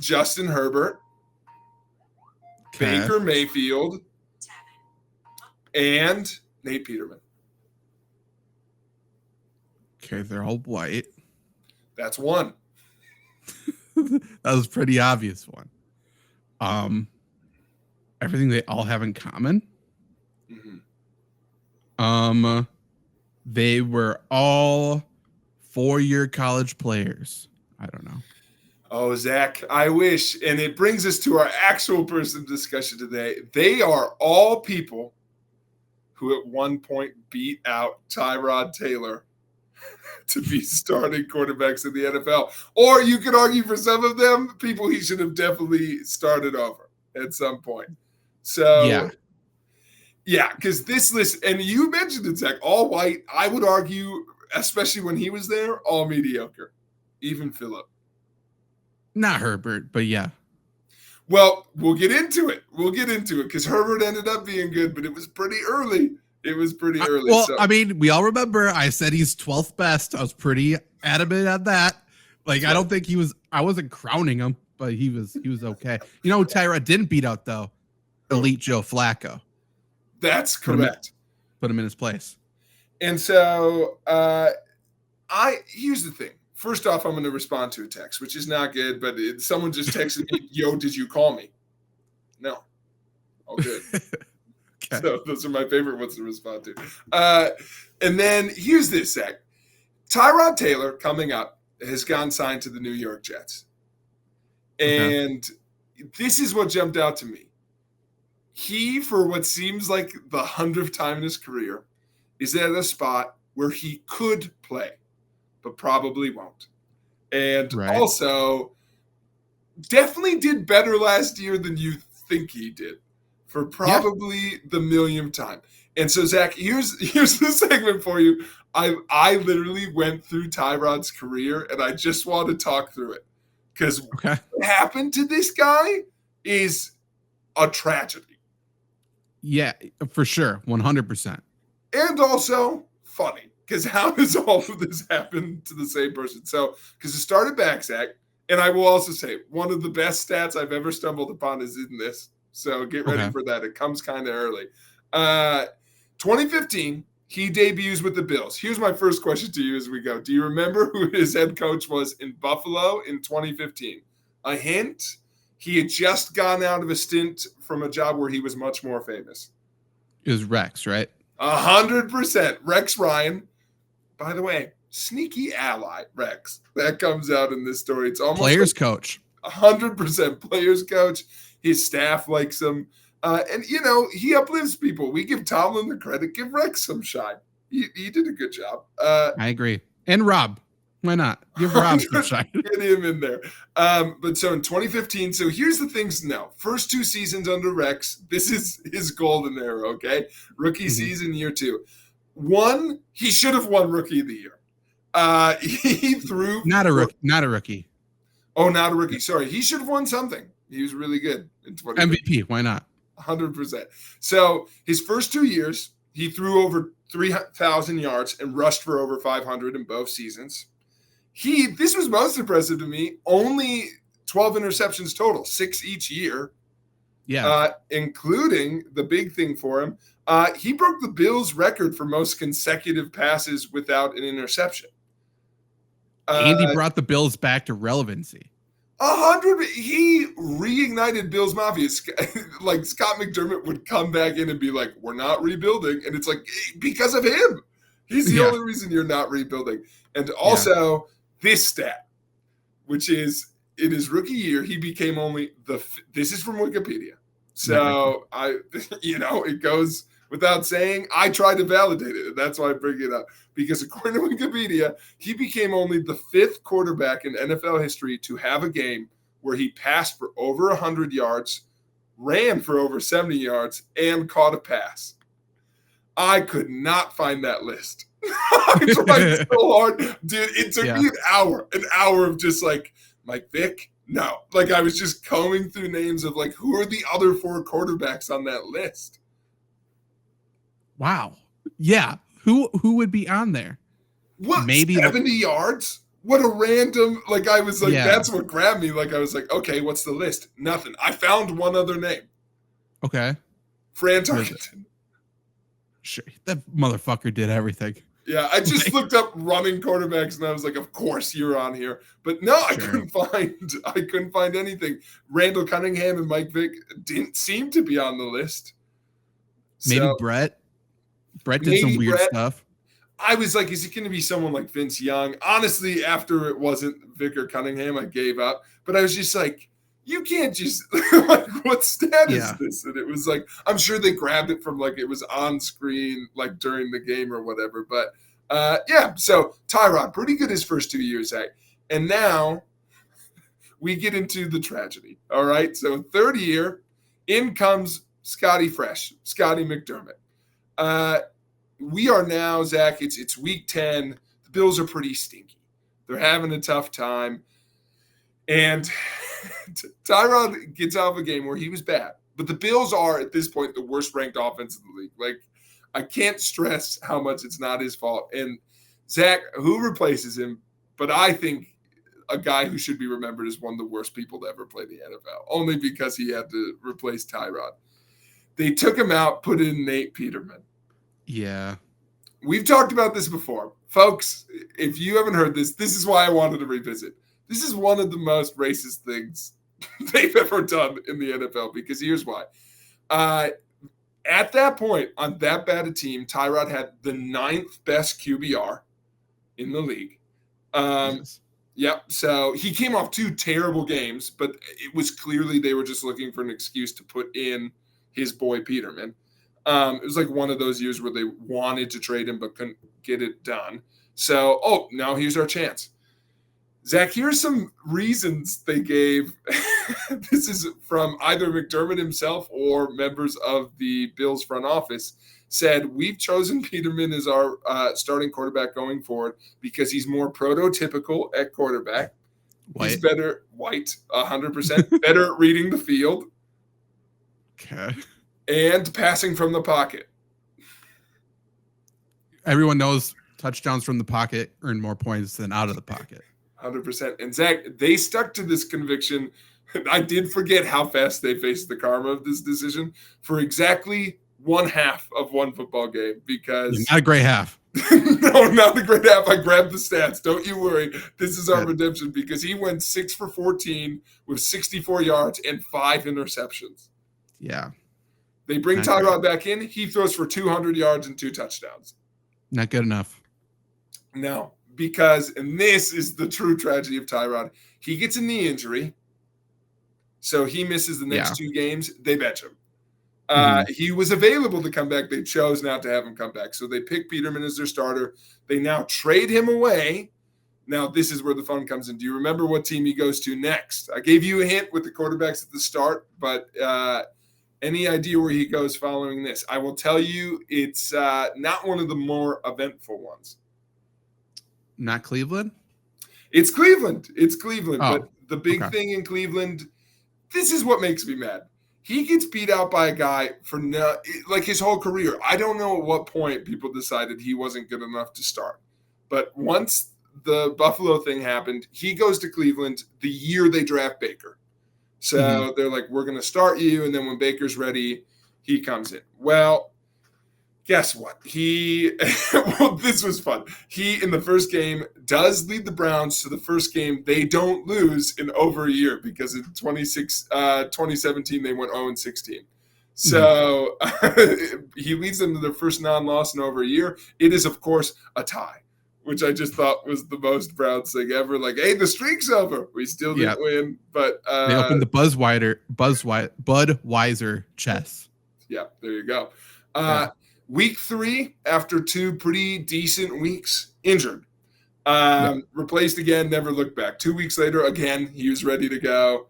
[SPEAKER 3] Justin Herbert, Baker Mayfield, and Nate Peterman.
[SPEAKER 2] Okay, they're all white.
[SPEAKER 3] That's one.
[SPEAKER 2] That was a pretty obvious one. Everything they all have in common. They were all 4-year college players. I don't know.
[SPEAKER 3] Oh, Zach, I wish. And it brings us to our actual person discussion today. They are all people who at one point beat out Tyrod Taylor to be starting quarterbacks in the NFL. Or you could argue for some of them, people he should have definitely started over at some point. So, yeah, because this list, and you mentioned it, Zach, all white, I would argue, especially when he was there, all mediocre. Even Phillip.
[SPEAKER 2] Not Herbert, but yeah.
[SPEAKER 3] Well, we'll get into it. Because Herbert ended up being good, but it was pretty early.
[SPEAKER 2] Well, I mean, we all remember I said he's 12th best. I was pretty adamant on that. Like, I don't think I wasn't crowning him, but he was okay. You know who Tyrod didn't beat out, though? Elite Joe Flacco.
[SPEAKER 3] That's correct.
[SPEAKER 2] Put him in his place.
[SPEAKER 3] And so here's the thing. First off, I'm going to respond to a text, which is not good, but someone just texted me, yo, did you call me? No. All good.
[SPEAKER 2] Okay.
[SPEAKER 3] So those are my favorite ones to respond to. And then here's this, Zach. Tyrod Taylor, coming up, has gotten signed to the New York Jets. And this is what jumped out to me. He, for what seems like the 100th time in his career, is at a spot where he could play, but probably won't. And also definitely did better last year than you think he did for probably the millionth time. And so, Zach, here's the segment for you. I literally went through Tyrod's career, and I just want to talk through it. Because what happened to this guy is a tragedy.
[SPEAKER 2] Yeah, for sure. 100%.
[SPEAKER 3] And also funny. Because how does all of this happen to the same person? So, because it started back, Zach, and I will also say one of the best stats I've ever stumbled upon is in this. So get ready for that. It comes kind of early. 2015, he debuts with the Bills. Here's my first question to you as we go. Do you remember who his head coach was in Buffalo in 2015? A hint, he had just gotten out of a stint from a job where he was much more famous.
[SPEAKER 2] It was Rex, right?
[SPEAKER 3] 100%. Rex Ryan. By the way, sneaky ally, Rex. That comes out in this story. It's almost
[SPEAKER 2] players coach.
[SPEAKER 3] 100% players coach. His staff likes him. And, he uplifts people. We give Tomlin the credit. Give Rex some shine. He did a good job.
[SPEAKER 2] I agree. And Rob. Why not? Give Rob some shine.
[SPEAKER 3] Get him in there. But so in 2015, so here's the things now. First 2 seasons under Rex, this is his golden era, okay? Rookie season, year 2. 1, he should have won Rookie of the Year. He threw.
[SPEAKER 2] Not a rookie.
[SPEAKER 3] Oh, not a rookie. Sorry. He should have won something. He was really good in 2015.
[SPEAKER 2] MVP. Why not?
[SPEAKER 3] 100%. So his first 2 years, he threw over 3,000 yards and rushed for over 500 in both seasons. This was most impressive to me, only 12 interceptions total, 6 each year.
[SPEAKER 2] Yeah.
[SPEAKER 3] Including the big thing for him. He broke the Bills record for most consecutive passes without an interception.
[SPEAKER 2] And he brought the Bills back to relevancy.
[SPEAKER 3] 100. He reignited Bills Mafia. Like Scott McDermott would come back in and be like, "We're not rebuilding," and it's like because of him. He's the only reason you're not rebuilding. And also this stat, which is in his rookie year, he became only this is from Wikipedia. So it goes without saying. I tried to validate it, and that's why I bring it up. Because according to Wikipedia, he became only the 5th quarterback in NFL history to have a game where he passed for over 100 yards, ran for over 70 yards, and caught a pass. I could not find that list. I tried so hard. Dude, it took me an hour of just like, Mike Vick? No. Like I was just combing through names of like, who are the other 4 quarterbacks on that list?
[SPEAKER 2] Wow. Yeah. Who would be on there?
[SPEAKER 3] What,
[SPEAKER 2] maybe
[SPEAKER 3] 70 yards? What a random, like I was like, that's what grabbed me. Like I was like, okay, what's the list? Nothing. I found one other name.
[SPEAKER 2] Okay.
[SPEAKER 3] Fran Tarkenton.
[SPEAKER 2] Sure. That motherfucker did everything.
[SPEAKER 3] Yeah, I just looked up running quarterbacks and I was like, of course you're on here. But no, I couldn't find anything. Randall Cunningham and Mike Vick didn't seem to be on the list.
[SPEAKER 2] Maybe Brett. Brett did some weird stuff.
[SPEAKER 3] I was like, is it going to be someone like Vince Young? Honestly, after it wasn't Vick or Cunningham, I gave up. But I was just like, you can't just like, what stat is this? And it was like, I'm sure they grabbed it from like it was on screen like during the game or whatever. But so Tyrod, pretty good his first 2 years, and now we get into the tragedy. All right, so 3rd year, in comes Scotty McDermott. We are now, Zach, it's week 10. The Bills are pretty stinky. They're having a tough time. And Tyrod gets out of a game where he was bad. But the Bills are, at this point, the worst ranked offense in the league. Like, I can't stress how much it's not his fault. And Zach, who replaces him? But I think a guy who should be remembered as one of the worst people to ever play the NFL, only because he had to replace Tyrod. They took him out, put in Nate Peterman.
[SPEAKER 2] Yeah.
[SPEAKER 3] we've talked about this before. Folks, if you haven't heard this, this is why I wanted to revisit. This is one of the most racist things they've ever done in the NFL, because here's why. At that point, on that bad a team, Tyrod had the 9th best QBR in the league.
[SPEAKER 2] Yes.
[SPEAKER 3] Yep. So he came off 2 terrible games, but it was clearly they were just looking for an excuse to put in his boy Peterman. It was like one of those years where they wanted to trade him but couldn't get it done. So, now here's our chance. Zach, here's some reasons they gave. This is from either McDermott himself or members of the Bills front office. Said, we've chosen Peterman as our starting quarterback going forward because he's more prototypical at quarterback.
[SPEAKER 2] White.
[SPEAKER 3] He's better, 100%, better at reading the field.
[SPEAKER 2] Okay.
[SPEAKER 3] And passing from the pocket.
[SPEAKER 2] Everyone knows touchdowns from the pocket earn more points than out of the pocket.
[SPEAKER 3] 100%. And Zach, they stuck to this conviction. I did forget how fast they faced the karma of this decision for exactly 1/2 of one football game, because
[SPEAKER 2] Not a great half.
[SPEAKER 3] no, not a great half. I grabbed the stats. Don't you worry. This is our redemption, because he went 6 for 14 with 64 yards and 5 interceptions.
[SPEAKER 2] Yeah.
[SPEAKER 3] They bring
[SPEAKER 2] Not
[SPEAKER 3] Tyrod back in. He throws for 200 yards and 2 touchdowns.
[SPEAKER 2] Not good enough.
[SPEAKER 3] No, because, and this is the true tragedy of Tyrod, he gets a knee injury, so he misses the next 2 games. They bench him. He was available to come back. They chose not to have him come back. So they pick Peterman as their starter. They now trade him away. Now, this is where the fun comes in. Do you remember what team he goes to next? I gave you a hint with the quarterbacks at the start, but any idea where he goes following this? I will tell you, it's not one of the more eventful ones.
[SPEAKER 2] Not Cleveland?
[SPEAKER 3] It's Cleveland. It's Cleveland.
[SPEAKER 2] Oh,
[SPEAKER 3] But the big thing in Cleveland, this is what makes me mad. He gets beat out by a guy for like his whole career. I don't know at what point people decided he wasn't good enough to start. But once the Buffalo thing happened, he goes to Cleveland the year they draft Baker. So they're like, we're going to start you. And then when Baker's ready, he comes in. Well, guess what? This was fun. He, in the first game, does lead the Browns to the first game they don't lose in over a year, because in 2017 they went 0-16. So he leads them to their first non-loss in over a year. It is, of course, a tie, which I just thought was the most Browns thing ever. Like, hey, the streak's over. We still didn't win, but
[SPEAKER 2] they opened the Budweiser chest.
[SPEAKER 3] Yeah, there you go. Week 3, after 2 pretty decent weeks, injured. Replaced again, never looked back. 2 weeks later, again, he was ready to go.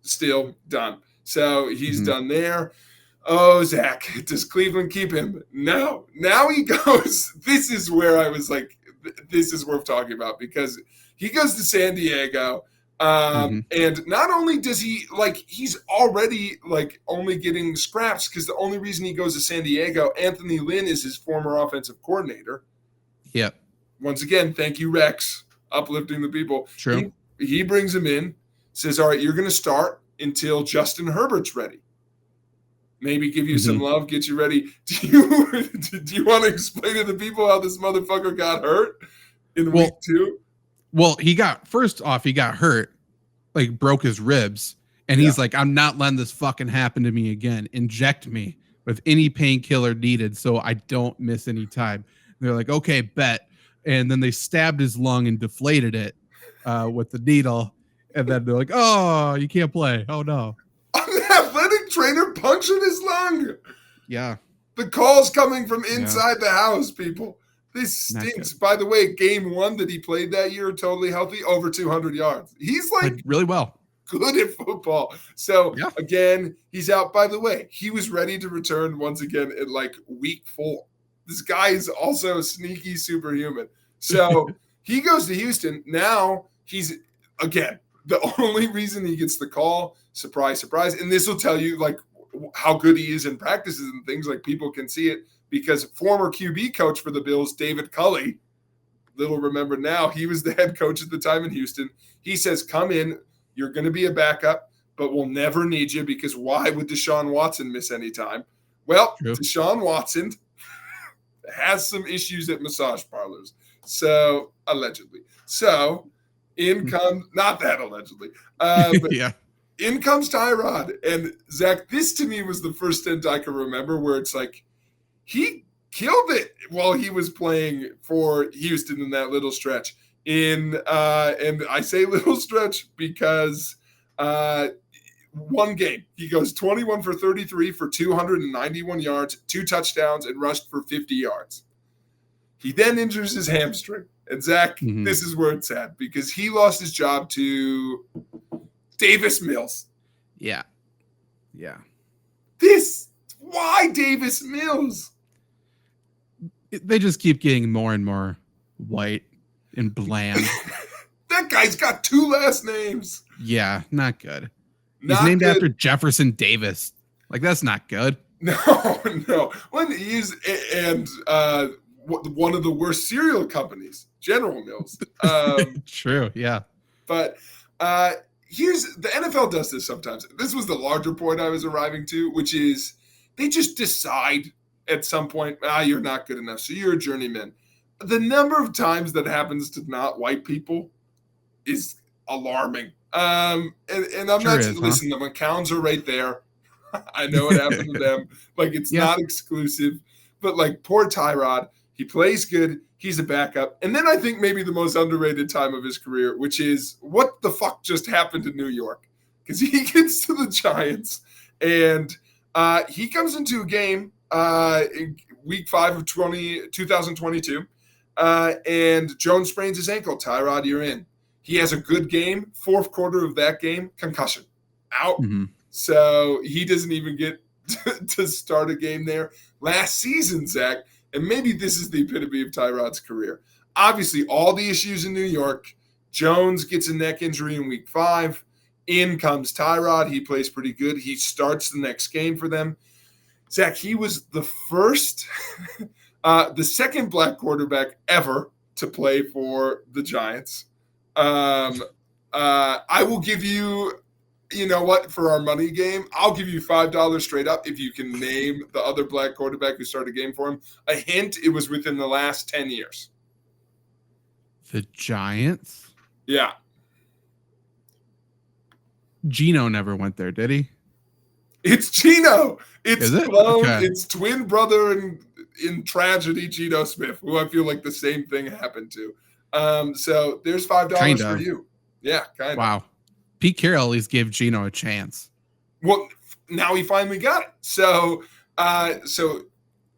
[SPEAKER 3] Still done. So he's done there. Oh, Zach, does Cleveland keep him? No. Now he goes. This is where I was like, this is worth talking about, because he goes to San Diego. And not only does he, like, he's already, like, only getting scraps, because the only reason he goes to San Diego, Anthony Lynn is his former offensive coordinator.
[SPEAKER 2] Yep.
[SPEAKER 3] Once again, thank you, Rex, uplifting the people.
[SPEAKER 2] True.
[SPEAKER 3] He brings him in, says, all right, you're going to start until Justin Herbert's ready. Maybe give you some love, get you ready. Do you want to explain to the people how this motherfucker got hurt in week 2?
[SPEAKER 2] Well, he got hurt, like broke his ribs. And he's like, I'm not letting this fucking happen to me again. Inject me with any painkiller needed so I don't miss any time. And they're like, okay, bet. And then they stabbed his lung and deflated it with the needle. And then they're like, oh, you can't play. Oh, no.
[SPEAKER 3] An athletic trainer punching his lung.
[SPEAKER 2] Yeah.
[SPEAKER 3] The call's coming from inside the house, people. This stinks. By the way, game 1 that he played that year, totally healthy, over 200 yards. He's like
[SPEAKER 2] really well.
[SPEAKER 3] Good at football. So again, he's out. By the way, he was ready to return once again in like week 4. This guy is also a sneaky superhuman. So he goes to Houston. Now he's, again, the only reason he gets the call, surprise, surprise. And this will tell you like how good he is in practices and things, like people can see it, because former QB coach for the Bills, David Culley, little remembered now, he was the head coach at the time in Houston. He says, come in, you're going to be a backup, but we'll never need you, because why would Deshaun Watson miss any time? Well, Deshaun Watson has some issues at massage parlors. So allegedly. So in comes, not that allegedly, but
[SPEAKER 2] Yeah.
[SPEAKER 3] in comes Tyrod. And Zach, this to me was the first stint I can remember where it's like he killed it while he was playing for Houston in that little stretch. And I say little stretch because one game he goes 21 for 33 for 291 yards, 2 touchdowns, and rushed for 50 yards. He then injures his hamstring. And Zach, this is where it's at because he lost his job to Davis Mills.
[SPEAKER 2] Yeah. Yeah.
[SPEAKER 3] Why Davis Mills?
[SPEAKER 2] They just keep getting more and more white and bland.
[SPEAKER 3] That guy's got 2 last names.
[SPEAKER 2] Yeah, not good.
[SPEAKER 3] Not
[SPEAKER 2] He's named
[SPEAKER 3] good.
[SPEAKER 2] after Jefferson Davis. Like, that's not good.
[SPEAKER 3] No. When he's and one of the worst cereal companies, General Mills.
[SPEAKER 2] True, yeah.
[SPEAKER 3] But here's the NFL does this sometimes. This was the larger point I was arriving to, which is they just decide at some point, you're not good enough, so you're a journeyman. The number of times that happens to not white people is alarming. And I'm not just listening. The McCowns are right there. I know what happened to them. Like, it's not exclusive. But, like, poor Tyrod, he plays good. He's a backup. And then I think maybe the most underrated time of his career, which is what the fuck just happened in New York? Because he gets to the Giants, and he comes into a game week 5 of 2022, and Jones sprains his ankle. Tyrod, you're in. He has a good game. 4th quarter of that game, concussion. Out. So he doesn't even get to start a game there. Last season, Zach, and maybe this is the epitome of Tyrod's career. Obviously, all the issues in New York. Jones gets a neck injury in week 5. In comes Tyrod. He plays pretty good. He starts the next game for them. Zach, he was the second black quarterback ever to play for the Giants. I will give you, you know what, for our money game, I'll give you $5 straight up if you can name the other black quarterback who started a game for him. A hint, it was within the last 10 years.
[SPEAKER 2] The Giants?
[SPEAKER 3] Yeah.
[SPEAKER 2] Geno never went there, did he?
[SPEAKER 3] It's Geno. It's clone.
[SPEAKER 2] Okay.
[SPEAKER 3] It's twin brother in tragedy, Geno Smith, who I feel like the same thing happened to. So there's $5 for you. Yeah, kind of.
[SPEAKER 2] Wow. Pete Carroll at least gave Geno a chance.
[SPEAKER 3] Well, now he finally got it. So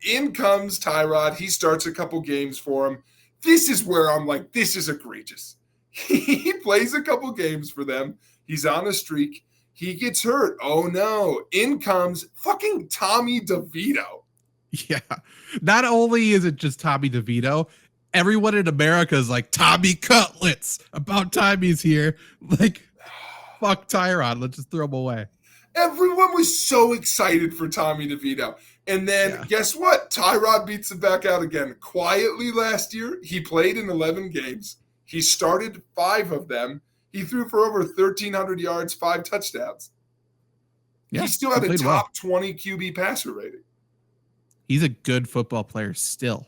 [SPEAKER 3] in comes Tyrod. He starts a couple games for him. This is where I'm like, this is egregious. He plays a couple games for them. He's on a streak. He gets hurt. Oh, no. In comes fucking Tommy DeVito.
[SPEAKER 2] Yeah. Not only is it just Tommy DeVito, everyone in America is like, Tommy Cutlets. About time he's here. Like, fuck Tyrod. Let's just throw him away.
[SPEAKER 3] Everyone was so excited for Tommy DeVito. And then guess what? Tyrod beats him back out again. Quietly last year, he played in 11 games. He started 5 of them. He threw for over 1,300 yards, 5 touchdowns.
[SPEAKER 2] Yeah,
[SPEAKER 3] he still had a top
[SPEAKER 2] well.
[SPEAKER 3] 20 QB passer rating.
[SPEAKER 2] He's a good football player still.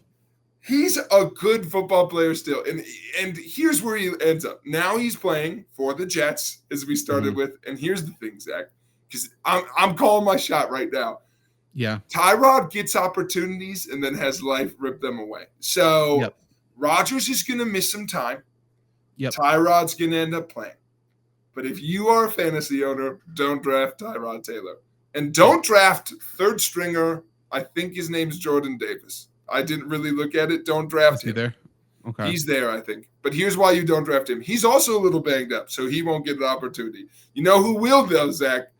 [SPEAKER 3] He's a good football player still. And here's where he ends up. Now he's playing for the Jets, as we started with. And here's the thing, Zach, because I'm calling my shot right now.
[SPEAKER 2] Yeah.
[SPEAKER 3] Tyrod gets opportunities and then has life rip them away. So Rodgers is going to miss some time. Tyrod's going to end up playing. But if you are a fantasy owner, don't draft Tyrod Taylor. And don't draft third stringer. I think his name's Jordan Davis. I didn't really look at it. Don't draft him.
[SPEAKER 2] There? Okay.
[SPEAKER 3] He's there, I think. But here's why you don't draft him. He's also a little banged up, so he won't get an opportunity. You know who will, though, Zach?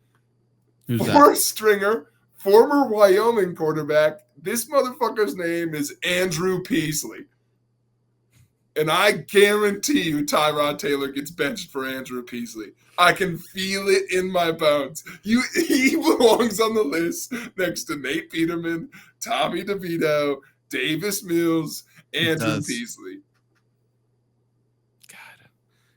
[SPEAKER 2] Who's
[SPEAKER 3] Fourth stringer, former Wyoming quarterback. This motherfucker's name is Andrew Peasley. And I guarantee you Tyrod Taylor gets benched for Andrew Peasley. I can feel it in my bones. He belongs on the list next to Nate Peterman, Tommy DeVito, Davis Mills, Andrew Peasley.
[SPEAKER 2] God.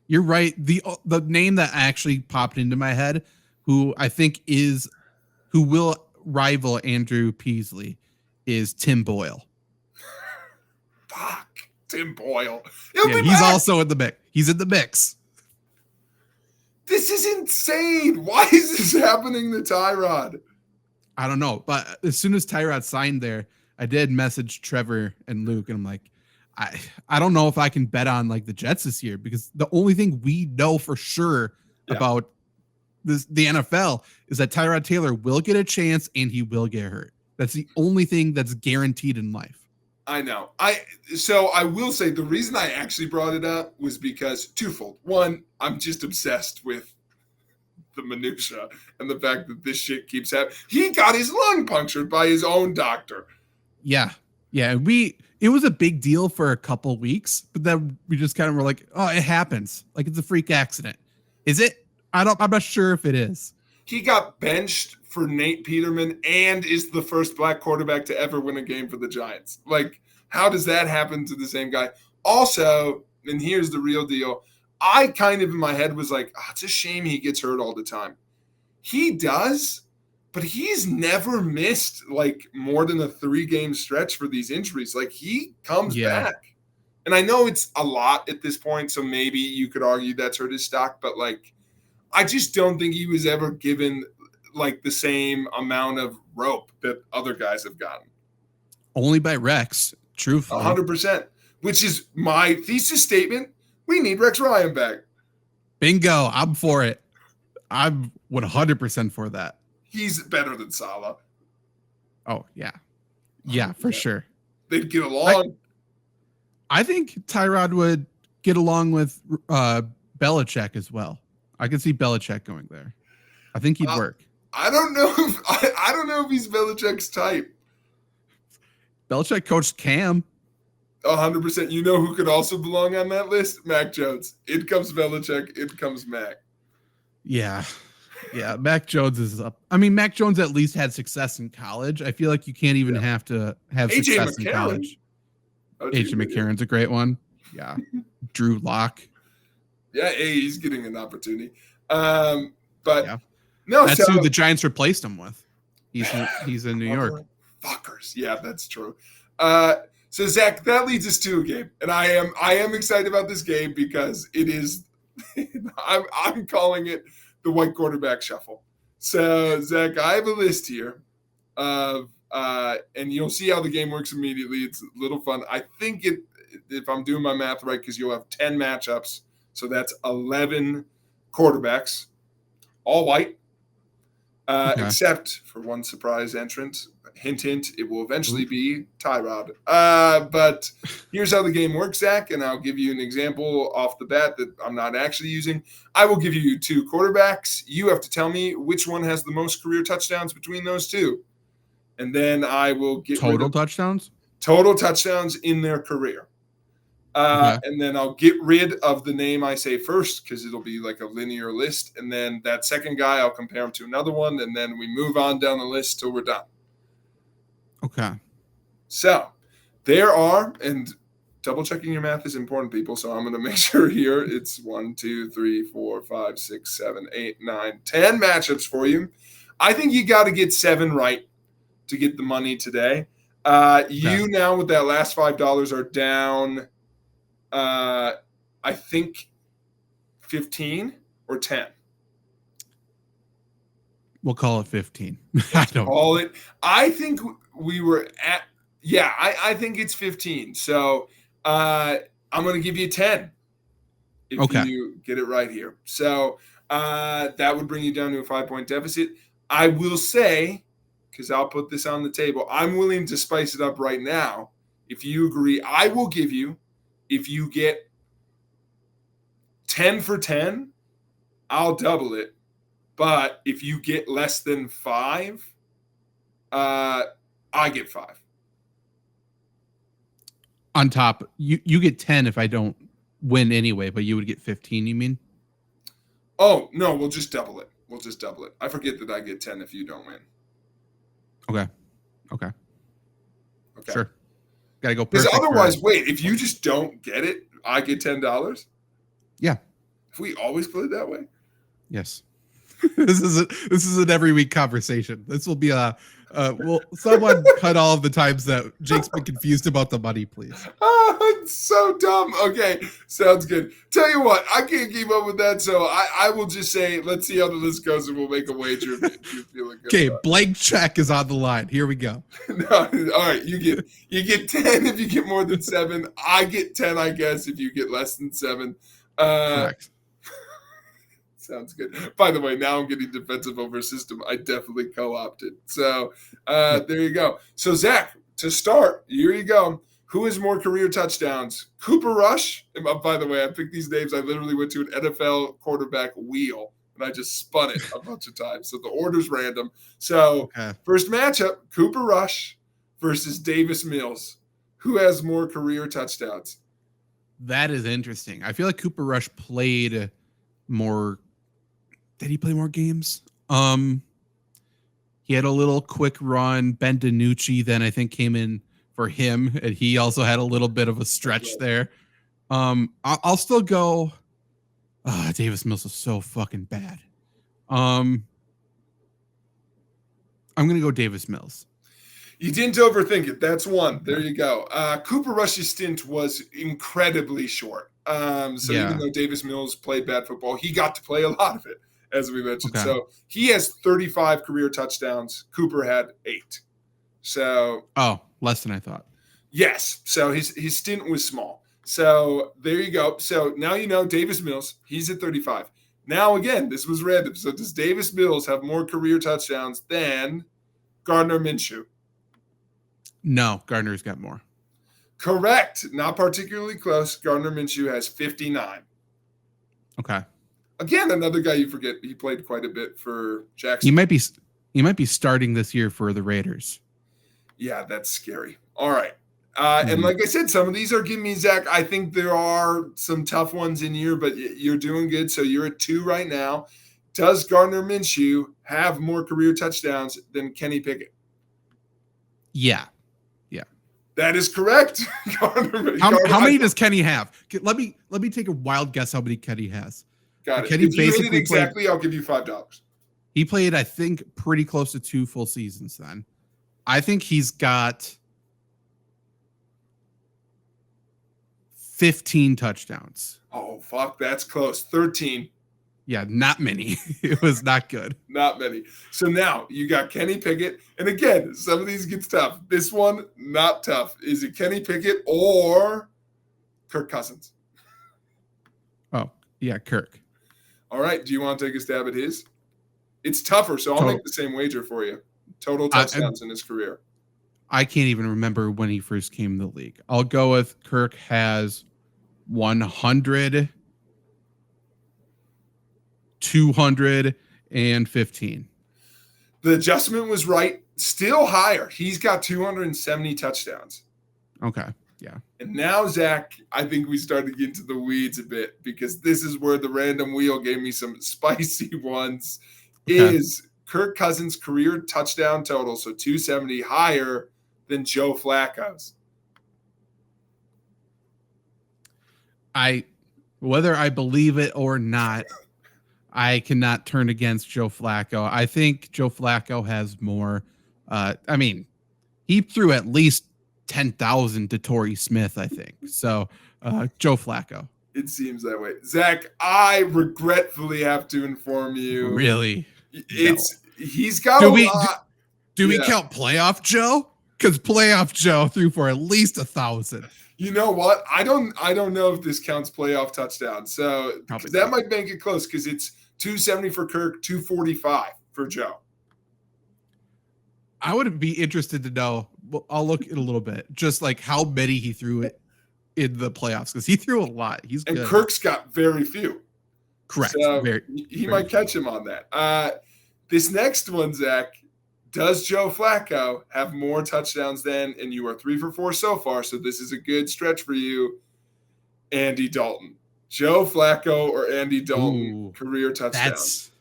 [SPEAKER 2] You're right. The name that actually popped into my head, who I think who will rival Andrew Peasley, is Tim Boyle.
[SPEAKER 3] Fuck. Tim Boyle.
[SPEAKER 2] Yeah, he's also in the mix. He's in the mix.
[SPEAKER 3] This is insane. Why is this happening to Tyrod?
[SPEAKER 2] I don't know. But as soon as Tyrod signed there, I did message Trevor and Luke, and I'm like, I don't know if I can bet on like the Jets this year, because the only thing we know for sure about the NFL is that Tyrod Taylor will get a chance and he will get hurt. That's the only thing that's guaranteed in life.
[SPEAKER 3] I know. So I will say the reason I actually brought it up was because twofold. One, I'm just obsessed with the minutia and the fact that this shit keeps happening. He got his lung punctured by his own doctor.
[SPEAKER 2] Yeah. Yeah. It was a big deal for a couple weeks, but then we just kind of were like, oh, it happens. Like it's a freak accident. Is it? I'm not sure if it is.
[SPEAKER 3] He got benched for Nate Peterman and is the first black quarterback to ever win a game for the Giants. Like, how does that happen to the same guy? Also, and here's the real deal, I kind of in my head was like, it's a shame he gets hurt all the time. He does, but he's never missed like more than a 3-game stretch for these injuries. Like he comes back. And I know it's a lot at this point, so maybe you could argue that's hurt his stock, but like I just don't think he was ever given like the same amount of rope that other guys have gotten.
[SPEAKER 2] Only by Rex, truthfully.
[SPEAKER 3] 100%, which is my thesis statement. We need Rex Ryan back.
[SPEAKER 2] Bingo. I'm for it. I'm 100% for that.
[SPEAKER 3] He's better than Saleh.
[SPEAKER 2] Oh, yeah. Yeah, for sure.
[SPEAKER 3] They'd get along.
[SPEAKER 2] I think Tyrod would get along with Belichick as well. I can see Belichick going there. I think he'd work.
[SPEAKER 3] I don't know if he's Belichick's type.
[SPEAKER 2] Belichick coached Cam.
[SPEAKER 3] 100%. You know who could also belong on that list? Mac Jones. In comes Belichick. In comes Mac.
[SPEAKER 2] Yeah. Yeah. Mac Jones is up. I mean, Mac Jones at least had success in college. I feel like you can't even have to have success in college. AJ McCarron's a great one. Yeah. Drew Lock.
[SPEAKER 3] Yeah. Hey, he's getting an opportunity. But
[SPEAKER 2] yeah.
[SPEAKER 3] No,
[SPEAKER 2] that's who the Giants replaced him with. He's in New York.
[SPEAKER 3] Fuckers. Yeah, that's true. So Zach, that leads us to a game, and I am excited about this game because it is. I'm calling it the white quarterback shuffle. So Zach, I have a list here of, and you'll see how the game works immediately. It's a little fun. I think if I'm doing my math right, because you'll have 10 matchups, so that's 11 quarterbacks, all white. Except for one surprise entrant. Hint, hint, it will eventually be Tyrod. But here's how the game works, Zach, and I'll give you an example off the bat that I'm not actually using. I will give you 2 quarterbacks. You have to tell me which one has the most career touchdowns between those 2. And then I will get
[SPEAKER 2] total touchdowns?
[SPEAKER 3] Total touchdowns in their career. And then I'll get rid of the name I say first because it'll be like a linear list. And then that second guy, I'll compare him to another one. And then we move on down the list till we're done.
[SPEAKER 2] Okay.
[SPEAKER 3] So there are, and double checking your math is important, people. So I'm going to make sure here it's 1, 2, 3, 4, 5, 6, 7, 8, 9, 10 matchups for you. I think you got to get 7 right to get the money today. You now with that last $5 are down. I think 15 or 10. We'll
[SPEAKER 2] call it 15.
[SPEAKER 3] I don't call it. I think we were at. Yeah, I think it's 15. So I'm going to give you 10 if you get it right here. So that would bring you down to a 5-point deficit. I will say, because I'll put this on the table, I'm willing to spice it up right now. If you agree, I will give you. If you get 10 for 10, I'll double it. But if you get less than 5, I get 5.
[SPEAKER 2] On top, you get 10 if I don't win anyway, but you would get 15, you mean?
[SPEAKER 3] Oh, no, we'll just double it. I forget that I get 10 if you don't win.
[SPEAKER 2] Okay. Sure. Got to go
[SPEAKER 3] because otherwise, wait, if you just don't get it, I get $10?
[SPEAKER 2] Yeah.
[SPEAKER 3] If we always put it that way?
[SPEAKER 2] Yes. This is an every week conversation. This will be a Well, someone cut all of the times that Jake's been confused about the money, please.
[SPEAKER 3] Oh, it's so dumb. Okay, sounds good. Tell you what, I can't keep up with that, so I will just say, let's see how the list goes, and we'll make a wager if you're feeling good.
[SPEAKER 2] Okay, blank check is on the line. Here we go.
[SPEAKER 3] No, all right, you get 10 if you get more than 7. I get 10, I guess, if you get less than 7.
[SPEAKER 2] Correct.
[SPEAKER 3] Sounds good. By the way, now I'm getting defensive over system. I definitely co-opted. So there you go. So Zach, to start, here you go. Who has more career touchdowns? Cooper Rush. And by the way, I picked these names. I literally went to an NFL quarterback wheel and I just spun it a bunch of times. So the order's random. So First matchup, Cooper Rush versus Davis Mills. Who has more career touchdowns?
[SPEAKER 2] That is interesting. I feel like Cooper Rush played more. Did he play more games? He had a little quick run. Ben DiNucci then I think came in for him, and he also had a little bit of a stretch there. I'll still go. Davis Mills is so fucking bad. I'm gonna go Davis Mills.
[SPEAKER 3] You didn't overthink it. That's one. There you go. Cooper Rush's stint was incredibly short. Even though Davis Mills played bad football, he got to play a lot of it, as we mentioned.
[SPEAKER 2] Okay.
[SPEAKER 3] So he has 35 career touchdowns. Cooper had 8. So
[SPEAKER 2] less than I thought.
[SPEAKER 3] Yes. So his stint was small. So there you go. So now you know Davis Mills, he's at 35. Now again, this was random. So does Davis Mills have more career touchdowns than Gardner Minshew?
[SPEAKER 2] No, Gardner's got more.
[SPEAKER 3] Correct. Not particularly close. Gardner Minshew has 59.
[SPEAKER 2] Okay.
[SPEAKER 3] Again, another guy you forget. He played quite a bit for Jackson.
[SPEAKER 2] He might be starting this year for the Raiders.
[SPEAKER 3] Yeah, that's scary. All right. And like I said, some of these are giving me, Zach. I think there are some tough ones in here, but you're doing good. So you're at 2 right now. Does Gardner Minshew have more career touchdowns than Kenny Pickett?
[SPEAKER 2] Yeah.
[SPEAKER 3] That is correct.
[SPEAKER 2] How many does Kenny have? Let me take a wild guess how many Kenny has.
[SPEAKER 3] Got it.
[SPEAKER 2] Kenny
[SPEAKER 3] if you hit it
[SPEAKER 2] basically
[SPEAKER 3] exactly, I'll give you $5.
[SPEAKER 2] He played, I think, pretty close to 2 full seasons then. I think he's got 15 touchdowns.
[SPEAKER 3] Oh, fuck. That's close. 13.
[SPEAKER 2] Yeah, not many. It was not good.
[SPEAKER 3] Not many. So now you got Kenny Pickett. And again, some of these gets tough. This one, not tough. Is it Kenny Pickett or Kirk Cousins?
[SPEAKER 2] Oh, yeah, Kirk.
[SPEAKER 3] All right. Do you want to take a stab at his? It's tougher, so I'll make the same wager for you. Total touchdowns in his career.
[SPEAKER 2] I can't even remember when he first came in the league. I'll go with Kirk has 100, 215.
[SPEAKER 3] The adjustment was right. Still higher. He's got 270 touchdowns.
[SPEAKER 2] Okay. Yeah.
[SPEAKER 3] And now, Zach, I think we start to get into the weeds a bit because this is where the random wheel gave me some spicy ones. Okay. Is Kirk Cousins' career touchdown total, so 270, higher than Joe Flacco's?
[SPEAKER 2] Whether I believe it or not, I cannot turn against Joe Flacco. I think Joe Flacco has more. He threw at least 10,000 to Torrey Smith, I think. So, Joe Flacco.
[SPEAKER 3] It seems that way. Zach, I regretfully have to inform you.
[SPEAKER 2] Really?
[SPEAKER 3] He's got a lot.
[SPEAKER 2] Do we count playoff Joe? Because playoff Joe threw for at least 1,000.
[SPEAKER 3] You know what? I don't know if this counts playoff touchdowns. So that might make it close because it's 270 for Kirk, 245 for Joe.
[SPEAKER 2] I would be interested to know. Well, I'll look in a little bit, just like how many he threw it in the playoffs because he threw a lot. He's good.
[SPEAKER 3] And Kirk's got very few.
[SPEAKER 2] Correct.
[SPEAKER 3] So he might catch him on that. This next one, Zach, does Joe Flacco have more touchdowns than, and you are 3 for 4 so far, so this is a good stretch for you, Andy Dalton? Joe Flacco or Andy Dalton, career touchdowns?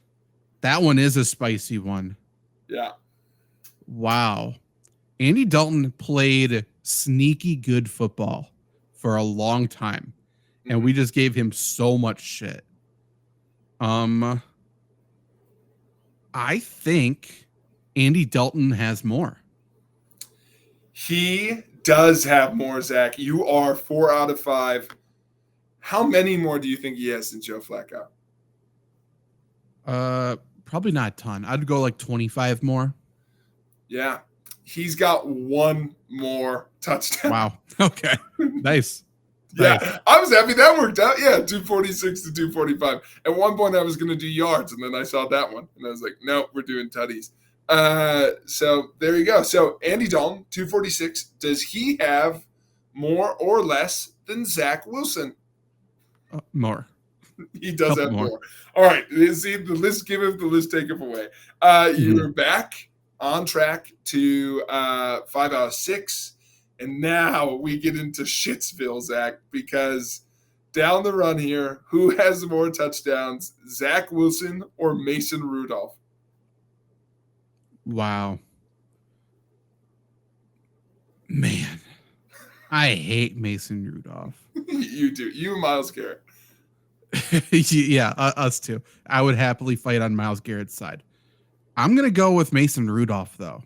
[SPEAKER 2] That one is a spicy one.
[SPEAKER 3] Yeah.
[SPEAKER 2] Wow. Andy Dalton played sneaky good football for a long time, and we just gave him so much shit. I think Andy Dalton has more.
[SPEAKER 3] He does have more, Zach. You are 4 out of 5. How many more do you think he has than Joe Flacco?
[SPEAKER 2] Probably not a ton. I'd go like 25 more.
[SPEAKER 3] Yeah. He's got 1 more touchdown.
[SPEAKER 2] Wow. Okay. Nice.
[SPEAKER 3] Yeah,
[SPEAKER 2] Nice.
[SPEAKER 3] I was happy that worked out. Yeah, 246 to 245. At one point, I was going to do yards, and then I saw that one, and I was like, no, we're doing tutties. So there you go. So Andy Dalton, 246. Does he have more or less than Zach Wilson?
[SPEAKER 2] More.
[SPEAKER 3] He does have
[SPEAKER 2] more.
[SPEAKER 3] more. All right. See, the list giveth, the list taketh away. You're back on track to 5 out of 6. And now we get into Shitsville, Zach, because down the run here, who has more touchdowns, Zach Wilson or Mason Rudolph?
[SPEAKER 2] Wow. Man, I hate Mason Rudolph.
[SPEAKER 3] You do. You and Myles Garrett.
[SPEAKER 2] Yeah, us too. I would happily fight on Myles Garrett's side. I'm going to go with Mason Rudolph, though.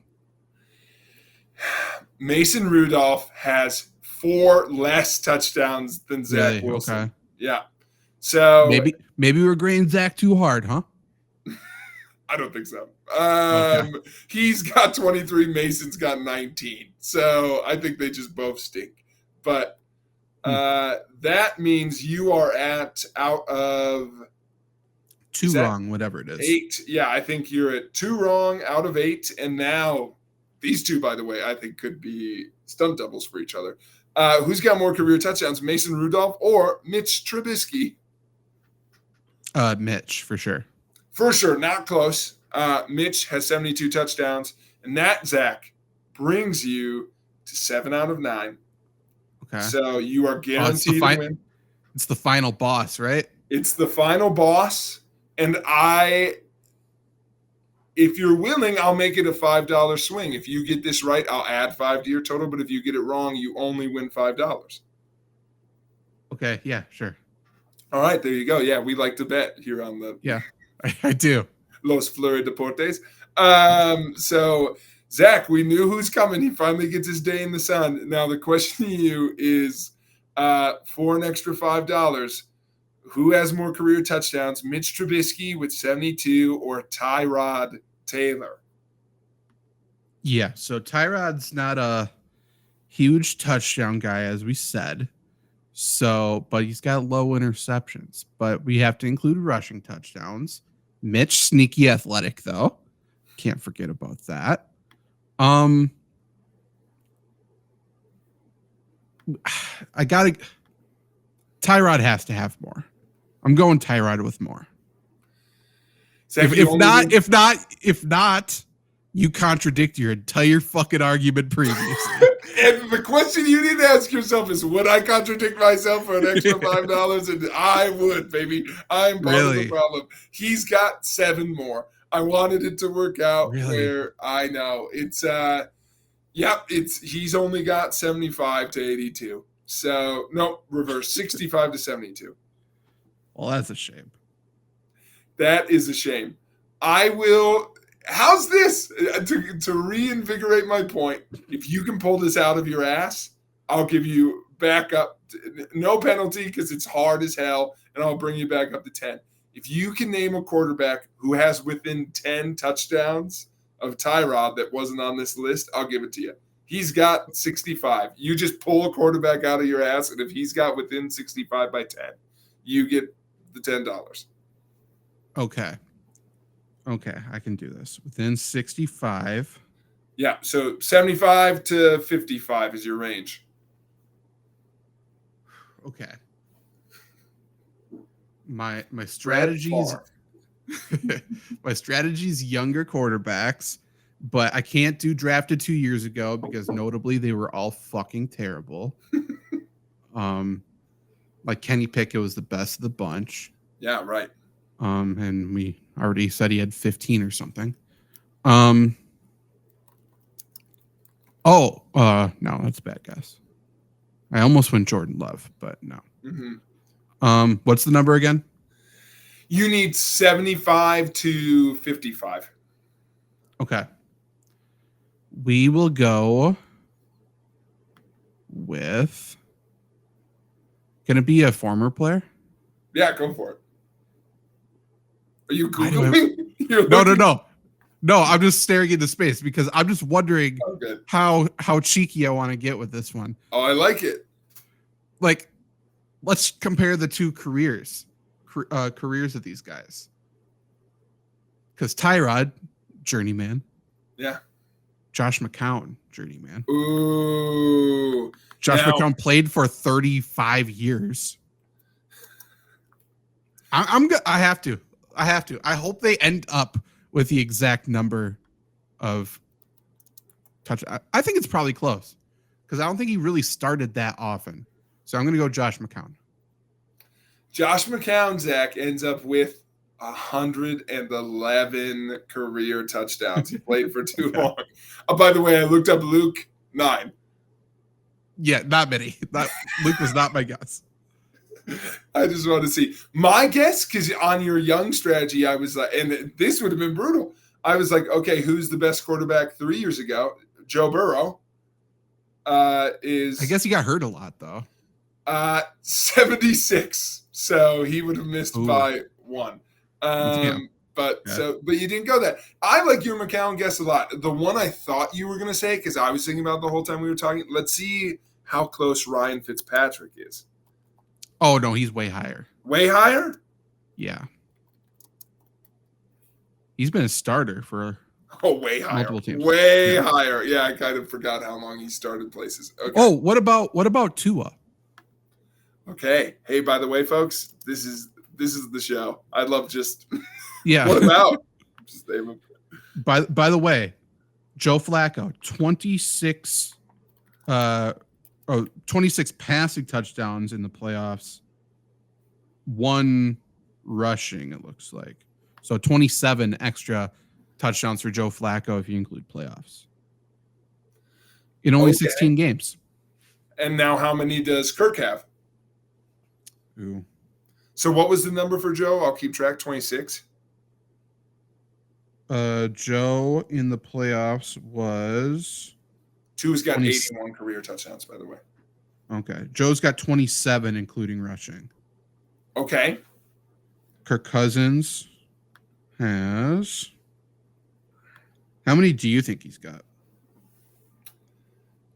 [SPEAKER 3] Mason Rudolph has 4 less touchdowns than Zach
[SPEAKER 2] Really?
[SPEAKER 3] Wilson.
[SPEAKER 2] Okay.
[SPEAKER 3] Yeah. So
[SPEAKER 2] maybe we're grading Zach too hard, huh?
[SPEAKER 3] I don't think so.
[SPEAKER 2] Okay.
[SPEAKER 3] He's got 23. Mason's got 19. So I think they just both stink. But that means you are out of
[SPEAKER 2] 2 wrong, whatever it is.
[SPEAKER 3] 8. Yeah, I think you're at 2 wrong out of 8. And now these 2, by the way, I think could be stunt doubles for each other. Who's got more career touchdowns, Mason Rudolph or Mitch Trubisky?
[SPEAKER 2] Mitch, for sure.
[SPEAKER 3] For sure, not close. Mitch has 72 touchdowns, and that, Zach, brings you to 7 out of 9.
[SPEAKER 2] Okay.
[SPEAKER 3] So you are guaranteed to win.
[SPEAKER 2] It's the final boss, right?
[SPEAKER 3] It's the final boss, and if you're willing, I'll make it a $5 swing. If you get this right, I'll add 5 to your total, but if you get it wrong, you only win $5.
[SPEAKER 2] Okay, yeah, sure.
[SPEAKER 3] All right, there you go. Yeah, we like to bet here on the
[SPEAKER 2] Yeah, I do.
[SPEAKER 3] Los Flurry Deportes. So, Zach, we knew who's coming. He finally gets his day in the sun. Now, the question to you is for an extra $5, who has more career touchdowns, Mitch Trubisky with 72 or Tyrod Taylor?
[SPEAKER 2] Yeah, so Tyrod's not a huge touchdown guy, as we said. So, but he's got low interceptions. But we have to include rushing touchdowns. Mitch, sneaky athletic, though. Can't forget about that. Tyrod has to have more. I'm going Tyrod with more.
[SPEAKER 3] Zach,
[SPEAKER 2] If not, you contradict your entire fucking argument previously.
[SPEAKER 3] And the question you need to ask yourself is, would I contradict myself for an extra $5? And I would, baby. I'm part of the problem. He's got 7 more. I wanted it to work out where I know it's he's only got 75 to 82. So no, reverse 65 to 72.
[SPEAKER 2] Well, that's a shame.
[SPEAKER 3] That is a shame. I will. How's this? To reinvigorate my point, if you can pull this out of your ass, I'll give you back up. No penalty because it's hard as hell, and I'll bring you back up to 10. If you can name a quarterback who has within 10 touchdowns of Tyrod that wasn't on this list, I'll give it to you. He's got 65. You just pull a quarterback out of your ass, and if he's got within 65 by 10, you get the $10.
[SPEAKER 2] Okay, I can do this. Within 65.
[SPEAKER 3] Yeah, so 75 to 55 is your range.
[SPEAKER 2] Okay. My strategies my strategy's younger quarterbacks, but I can't do drafted 2 years ago because notably they were all fucking terrible. Like Kenny Pickett was the best of the bunch.
[SPEAKER 3] Yeah, right.
[SPEAKER 2] And we already said he had 15 or something. No, that's a bad guess. I almost went Jordan Love, but no.
[SPEAKER 3] Mm-hmm.
[SPEAKER 2] What's the number again?
[SPEAKER 3] You need 75 to 55.
[SPEAKER 2] Okay. We will go with. Can it be a former player?
[SPEAKER 3] Yeah, go for it. Are you
[SPEAKER 2] I
[SPEAKER 3] Googling?
[SPEAKER 2] No, I'm just staring into space because I'm just wondering
[SPEAKER 3] Okay.
[SPEAKER 2] how cheeky I want to get with this one.
[SPEAKER 3] Oh, I like it.
[SPEAKER 2] Like, let's compare the two careers of these guys. Because Tyrod, journeyman.
[SPEAKER 3] Yeah.
[SPEAKER 2] Josh McCown, journeyman.
[SPEAKER 3] Ooh.
[SPEAKER 2] Josh
[SPEAKER 3] Now-
[SPEAKER 2] McCown played for 35 years. I have to. I hope they end up with the exact number of touch. I think it's probably close because I don't think he really started that often. So I'm going to go Josh McCown.
[SPEAKER 3] Josh McCown, Zach, ends up with 111 career touchdowns. He played for too long. Oh, by the way, I looked up Luke, 9.
[SPEAKER 2] Yeah, not many. Luke was not my guess.
[SPEAKER 3] I just want to see. My guess, because on your young strategy, I was like, and this would have been brutal. I was like, okay, who's the best quarterback 3 years ago? Joe Burrow is.
[SPEAKER 2] I guess he got hurt a lot, though.
[SPEAKER 3] 76. So he would have missed by 1. But you didn't go that. I like your McCown guess a lot. The one I thought you were going to say, because I was thinking about the whole time we were talking, let's see how close Ryan Fitzpatrick is.
[SPEAKER 2] Oh, no, he's way higher.
[SPEAKER 3] Way higher?
[SPEAKER 2] Yeah. He's been a starter for
[SPEAKER 3] way higher.
[SPEAKER 2] multiple teams.
[SPEAKER 3] Way higher. Yeah, I kind of forgot how long he started places. Okay.
[SPEAKER 2] Oh, what about Tua?
[SPEAKER 3] Okay. Hey, by the way, folks, this is the show. I love just
[SPEAKER 2] Yeah.
[SPEAKER 3] What about? Just name him.
[SPEAKER 2] By the way, Joe Flacco, 26 passing touchdowns in the playoffs, 1 rushing, it looks like. So 27 extra touchdowns for Joe Flacco if you include playoffs. In only 16 games.
[SPEAKER 3] And now how many does Kirk have?
[SPEAKER 2] Ooh.
[SPEAKER 3] So what was the number for Joe? I'll keep track. 26.
[SPEAKER 2] Joe in the playoffs was.
[SPEAKER 3] Tua's got 81 career touchdowns, by the way.
[SPEAKER 2] Okay. Joe's got 27, including rushing.
[SPEAKER 3] Okay.
[SPEAKER 2] Kirk Cousins has. How many do you think he's got?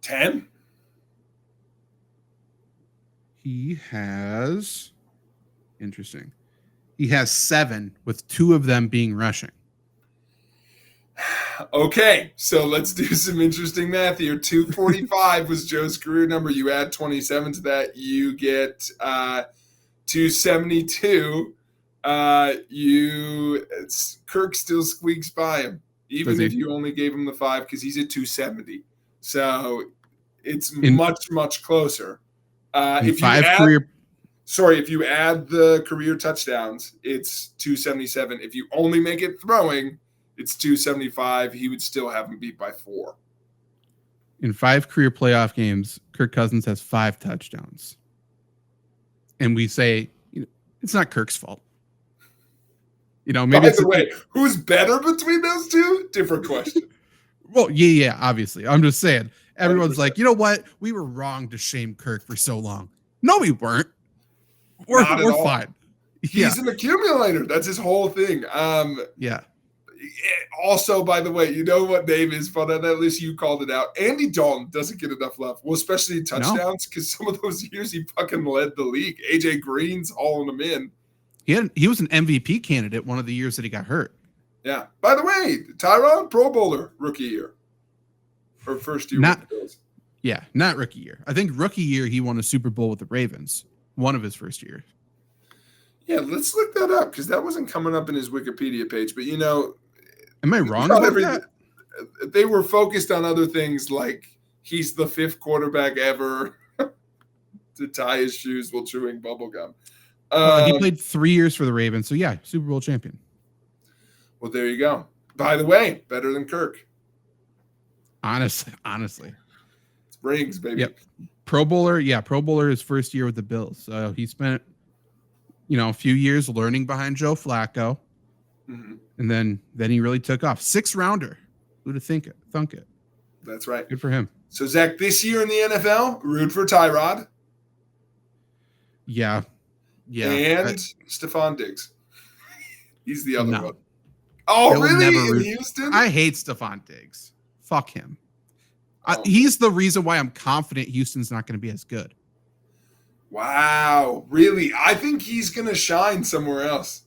[SPEAKER 3] 10.
[SPEAKER 2] He has. Interesting. He has 7, with 2 of them being rushing.
[SPEAKER 3] Okay, so let's do some interesting math here. 245 was Joe's career number. You add 27 to that, you get 272. Kirk still squeaks by him, even if you only gave him the 5, because he's at 270. So it's much closer. If you add the career touchdowns, it's 277. If you only make it throwing, it's 275. He would still have him beat by 4.
[SPEAKER 2] In 5 career playoff games, Kirk Cousins has 5 touchdowns. And we say, it's not Kirk's fault. Maybe. By
[SPEAKER 3] the way, who's better between those two? Different question.
[SPEAKER 2] Well, yeah, obviously. I'm just saying. Everyone's 100%. Like, you know what? We were wrong to shame Kirk for so long. No, we weren't. We're fine.
[SPEAKER 3] He's an accumulator. That's his whole thing.
[SPEAKER 2] Yeah.
[SPEAKER 3] Also, by the way, you know what name is fun on that list? You called it out. Andy Dalton doesn't get enough love. Well, especially in touchdowns, because some of those years he fucking led the league. AJ Green's hauling him in.
[SPEAKER 2] He was an MVP candidate one of the years that he got hurt.
[SPEAKER 3] Yeah. By the way, Tyrod, Pro Bowler, rookie year. Or first year.
[SPEAKER 2] Yeah, not rookie year. I think rookie year he won a Super Bowl with the Ravens. One of his first years.
[SPEAKER 3] Yeah, let's look that up, because that wasn't coming up in his Wikipedia page. But,
[SPEAKER 2] am I wrong about that?
[SPEAKER 3] They were focused on other things, like he's the 5th quarterback ever to tie his shoes while chewing bubblegum.
[SPEAKER 2] He played 3 years for the Ravens, so yeah, Super Bowl champion.
[SPEAKER 3] Well, there you go. By the way, better than Kirk.
[SPEAKER 2] Honestly.
[SPEAKER 3] It's rings, baby.
[SPEAKER 2] Yep. Pro Bowler his first year with the Bills. So he spent, a few years learning behind Joe Flacco. Mm-hmm. And then he really took off. 6th rounder. Who'd have thunk it?
[SPEAKER 3] That's right.
[SPEAKER 2] Good for him.
[SPEAKER 3] So, Zach, this year in the NFL, root for Tyrod.
[SPEAKER 2] Yeah. Yeah.
[SPEAKER 3] And Stephon Diggs. He's the other
[SPEAKER 2] No.
[SPEAKER 3] one. Oh,
[SPEAKER 2] He'll
[SPEAKER 3] really?
[SPEAKER 2] never
[SPEAKER 3] In Houston?
[SPEAKER 2] I hate Stephon Diggs. Fuck him.
[SPEAKER 3] Oh.
[SPEAKER 2] He's the reason why I'm confident Houston's not going to be as good.
[SPEAKER 3] Wow. Really? I think he's going to shine somewhere else.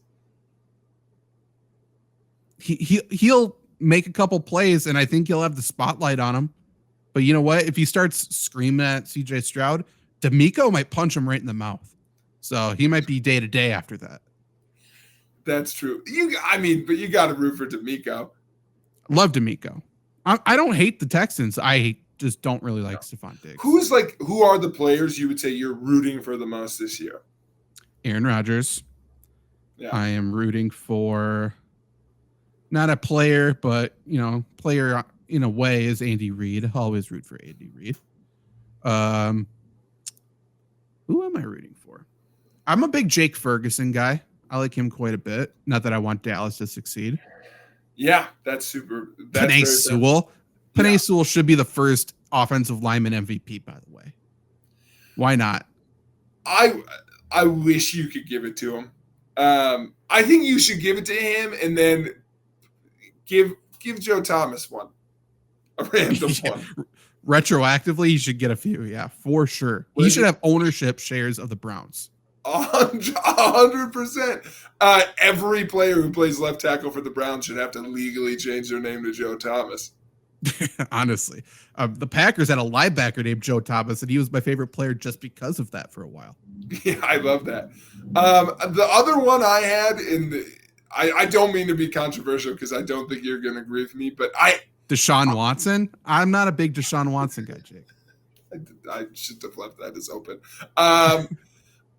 [SPEAKER 2] He'll make a couple plays, and I think he'll have the spotlight on him. But you know what? If he starts screaming at C.J. Stroud, D'Amico might punch him right in the mouth. So he might be day to day after that.
[SPEAKER 3] That's true. But you got to root for D'Amico.
[SPEAKER 2] Love D'Amico. I don't hate the Texans. I just don't really like Stephon Diggs.
[SPEAKER 3] Who are the players you would say you're rooting for the most this year?
[SPEAKER 2] Aaron Rodgers.
[SPEAKER 3] Yeah.
[SPEAKER 2] I am rooting for not a player, but player in a way is Andy Reid. I'll always root for Andy Reid. Who am I rooting for? I'm a big Jake Ferguson guy. I like him quite a bit. Not that I want Dallas to succeed.
[SPEAKER 3] Yeah, that's super.
[SPEAKER 2] Penei Sewell. Penei Sewell should be the first offensive lineman MVP, by the way. Why not?
[SPEAKER 3] I wish you could give it to him. I think you should give it to him and then give Joe Thomas one. A random one.
[SPEAKER 2] Retroactively, he should get a few. Yeah, for sure. He should have ownership shares of the Browns.
[SPEAKER 3] 100%. Every player who plays left tackle for the Browns should have to legally change their name to Joe Thomas.
[SPEAKER 2] Honestly, the Packers had a linebacker named Joe Thomas, and he was my favorite player just because of that for a while.
[SPEAKER 3] Yeah, I love that. The other one I had I don't mean to be controversial because I don't think you're going to agree with me, but
[SPEAKER 2] Deshaun Watson. I'm not a big Deshaun Watson guy, Jake.
[SPEAKER 3] I should have left that as open.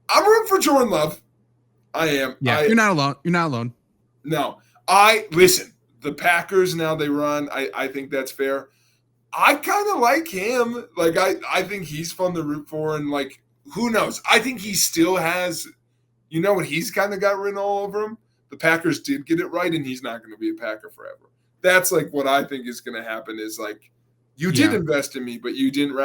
[SPEAKER 3] I'm rooting for Jordan Love. I am.
[SPEAKER 2] Yeah, you're not alone. You're not alone.
[SPEAKER 3] No. Listen, the Packers, now they run. I think that's fair. I kind of like him. Like, I think he's fun to root for. And, like, who knows? I think he still has, what he's kind of got written all over him? The Packers did get it right, and he's not going to be a Packer forever. That's, like, what I think is going to happen is, like, you did invest in me, but you didn't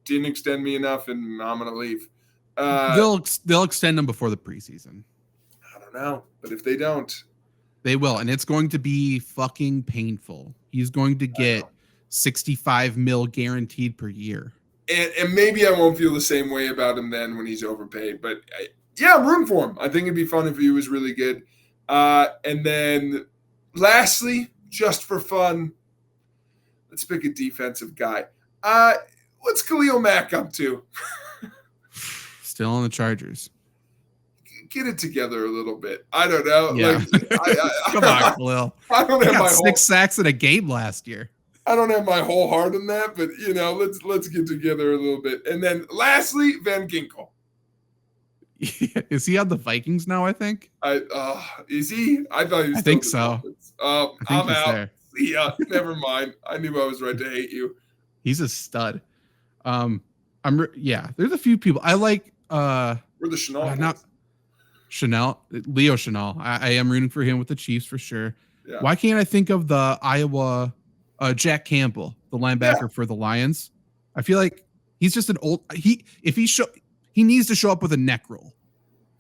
[SPEAKER 3] didn't extend me enough, and I'm going to leave.
[SPEAKER 2] They'll extend him before the preseason.
[SPEAKER 3] I don't know, but if they don't,
[SPEAKER 2] they will, and it's going to be fucking painful. He's going to get $65 million guaranteed per year,
[SPEAKER 3] and maybe I won't feel the same way about him then when he's overpaid. But I'm rooting for him. I think it'd be fun if he was really good. And then, lastly, just for fun, let's pick a defensive guy. What's Khalil Mack up to?
[SPEAKER 2] Still on the Chargers.
[SPEAKER 3] Get it together a little bit. I don't know.
[SPEAKER 2] Yeah. Come on, Khalil.
[SPEAKER 3] I don't have my
[SPEAKER 2] 6 sacks in a game last year.
[SPEAKER 3] I don't have my whole heart in that, but let's get together a little bit. And then lastly, Van Ginkel.
[SPEAKER 2] Is he on the Vikings now? I think.
[SPEAKER 3] Is he? I thought he was.
[SPEAKER 2] I think so.
[SPEAKER 3] I'm out. There. See ya. Never mind. I knew I was right to hate you.
[SPEAKER 2] He's a stud. There's a few people I like.
[SPEAKER 3] We're the Chanel.
[SPEAKER 2] Not Chanel. Leo Chanel. I am rooting for him with the Chiefs for sure. Yeah. Why can't I think of the Iowa Jack Campbell, the linebacker for the Lions? I feel like he's just an old. He needs to show up with a neck roll.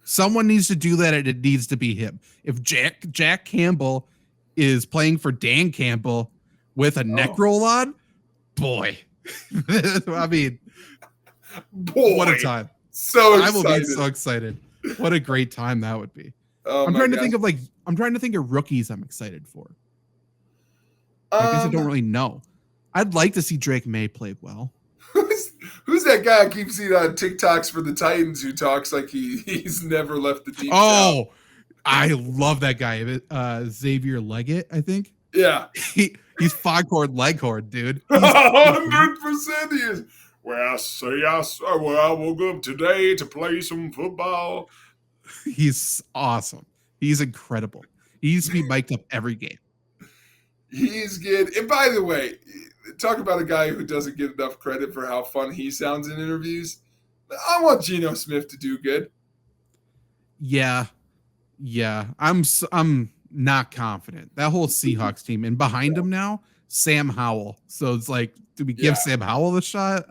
[SPEAKER 2] Someone needs to do that, and it needs to be him. If Jack Campbell is playing for Dan Campbell with a neck roll on, boy. I mean, what a time.
[SPEAKER 3] So excited.
[SPEAKER 2] I will be so excited. What a great time that would be. I'm trying to think of rookies I'm excited for. I guess I don't really know. I'd like to see Drake May play well.
[SPEAKER 3] Who's that guy I keep seeing on TikToks for the Titans who talks like he's never left the team?
[SPEAKER 2] Oh, I love that guy. Xavier Leggett, I think.
[SPEAKER 3] Yeah.
[SPEAKER 2] He's Foghorn Leghorn, dude.
[SPEAKER 3] 100% he is. Well, I woke up today to play some football.
[SPEAKER 2] He's awesome. He's incredible. He needs to be mic'd up every game.
[SPEAKER 3] He's good. And by the way, talk about a guy who doesn't get enough credit for how fun he sounds in interviews. I want Geno Smith to do good.
[SPEAKER 2] Yeah. I'm not confident. That whole Seahawks team, and behind him now, Sam Howell. So it's like, do we give Sam Howell a shot?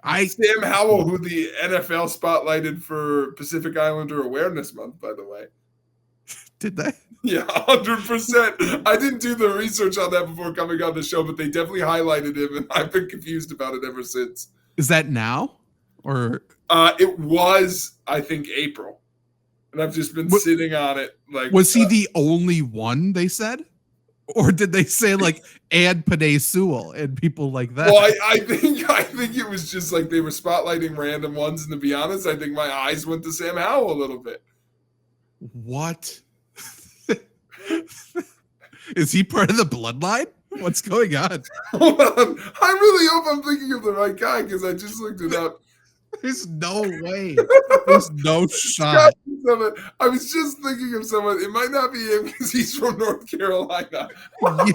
[SPEAKER 3] Sam Howell, who the NFL spotlighted for Pacific Islander Awareness Month, by the way.
[SPEAKER 2] Did they?
[SPEAKER 3] Yeah, 100%. I didn't do the research on that before coming on the show, but they definitely highlighted him, and I've been confused about it ever since.
[SPEAKER 2] Is that now? Or
[SPEAKER 3] it was, I think, April. And I've just been sitting on it. Like,
[SPEAKER 2] was he the only one, they said? Or did they say like and Panay Sewell and people like that?
[SPEAKER 3] Well, I think it was just like they were spotlighting random ones, and to be honest, I think my eyes went to Sam Howell a little bit.
[SPEAKER 2] What? Is he part of the bloodline? What's going on?
[SPEAKER 3] Hold on. I really hope I'm thinking of the right guy because I just looked it up.
[SPEAKER 2] There's no way. There's no shot.
[SPEAKER 3] I was just thinking of someone. It might not be him because he's from North Carolina.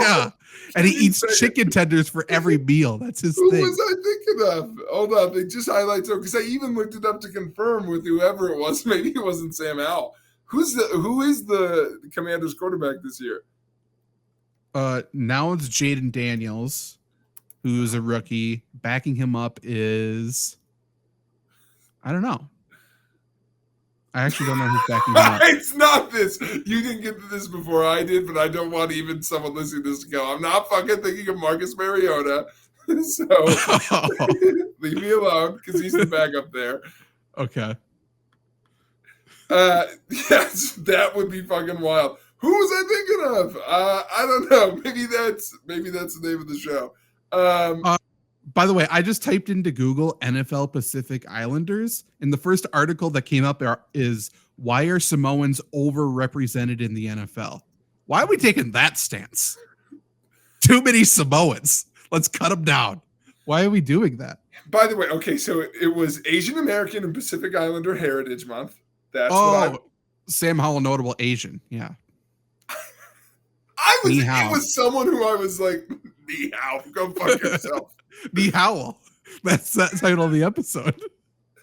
[SPEAKER 2] Yeah. And he eats chicken tenders for every meal. That's his
[SPEAKER 3] Who
[SPEAKER 2] thing.
[SPEAKER 3] was I thinking of? Hold on. They just highlight so because I even looked it up to confirm with whoever it was. Maybe it wasn't Sam Howell. Who is the Commanders quarterback this year?
[SPEAKER 2] Now it's Jaden Daniels, who's a rookie. Backing him up is, I don't know. I actually don't know who's backing him up.
[SPEAKER 3] It's not this. You didn't get to this before I did, but I don't want even someone listening to this to go, I'm not fucking thinking of Marcus Mariota. So leave me alone because he's the backup there.
[SPEAKER 2] Okay.
[SPEAKER 3] Yes, that would be fucking wild. Who was I thinking of? I don't know. Maybe that's the name of the show.
[SPEAKER 2] By the way, I just typed into Google NFL Pacific Islanders, and the first article that came up is why are Samoans overrepresented in the NFL? Why are we taking that stance? Too many Samoans. Let's cut them down. Why are we doing that?
[SPEAKER 3] By the way, okay, so it was Asian American and Pacific Islander Heritage Month. That's
[SPEAKER 2] Sam Howell, notable Asian. Yeah.
[SPEAKER 3] It was someone who I was like, Ni hao, go fuck yourself.
[SPEAKER 2] Ni Howell. That's the title of the episode.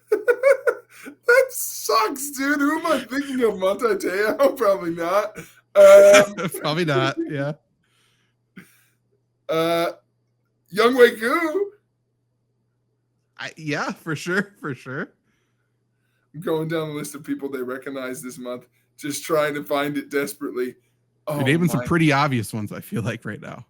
[SPEAKER 3] That sucks, dude. Who am I thinking of? Monte Teo? Probably not.
[SPEAKER 2] Probably not. Yeah.
[SPEAKER 3] Young Wei Koo.
[SPEAKER 2] Yeah, for sure.
[SPEAKER 3] I'm going down the list of people they recognize this month, just trying to find it desperately.
[SPEAKER 2] You're naming some pretty obvious ones, I feel like, right now.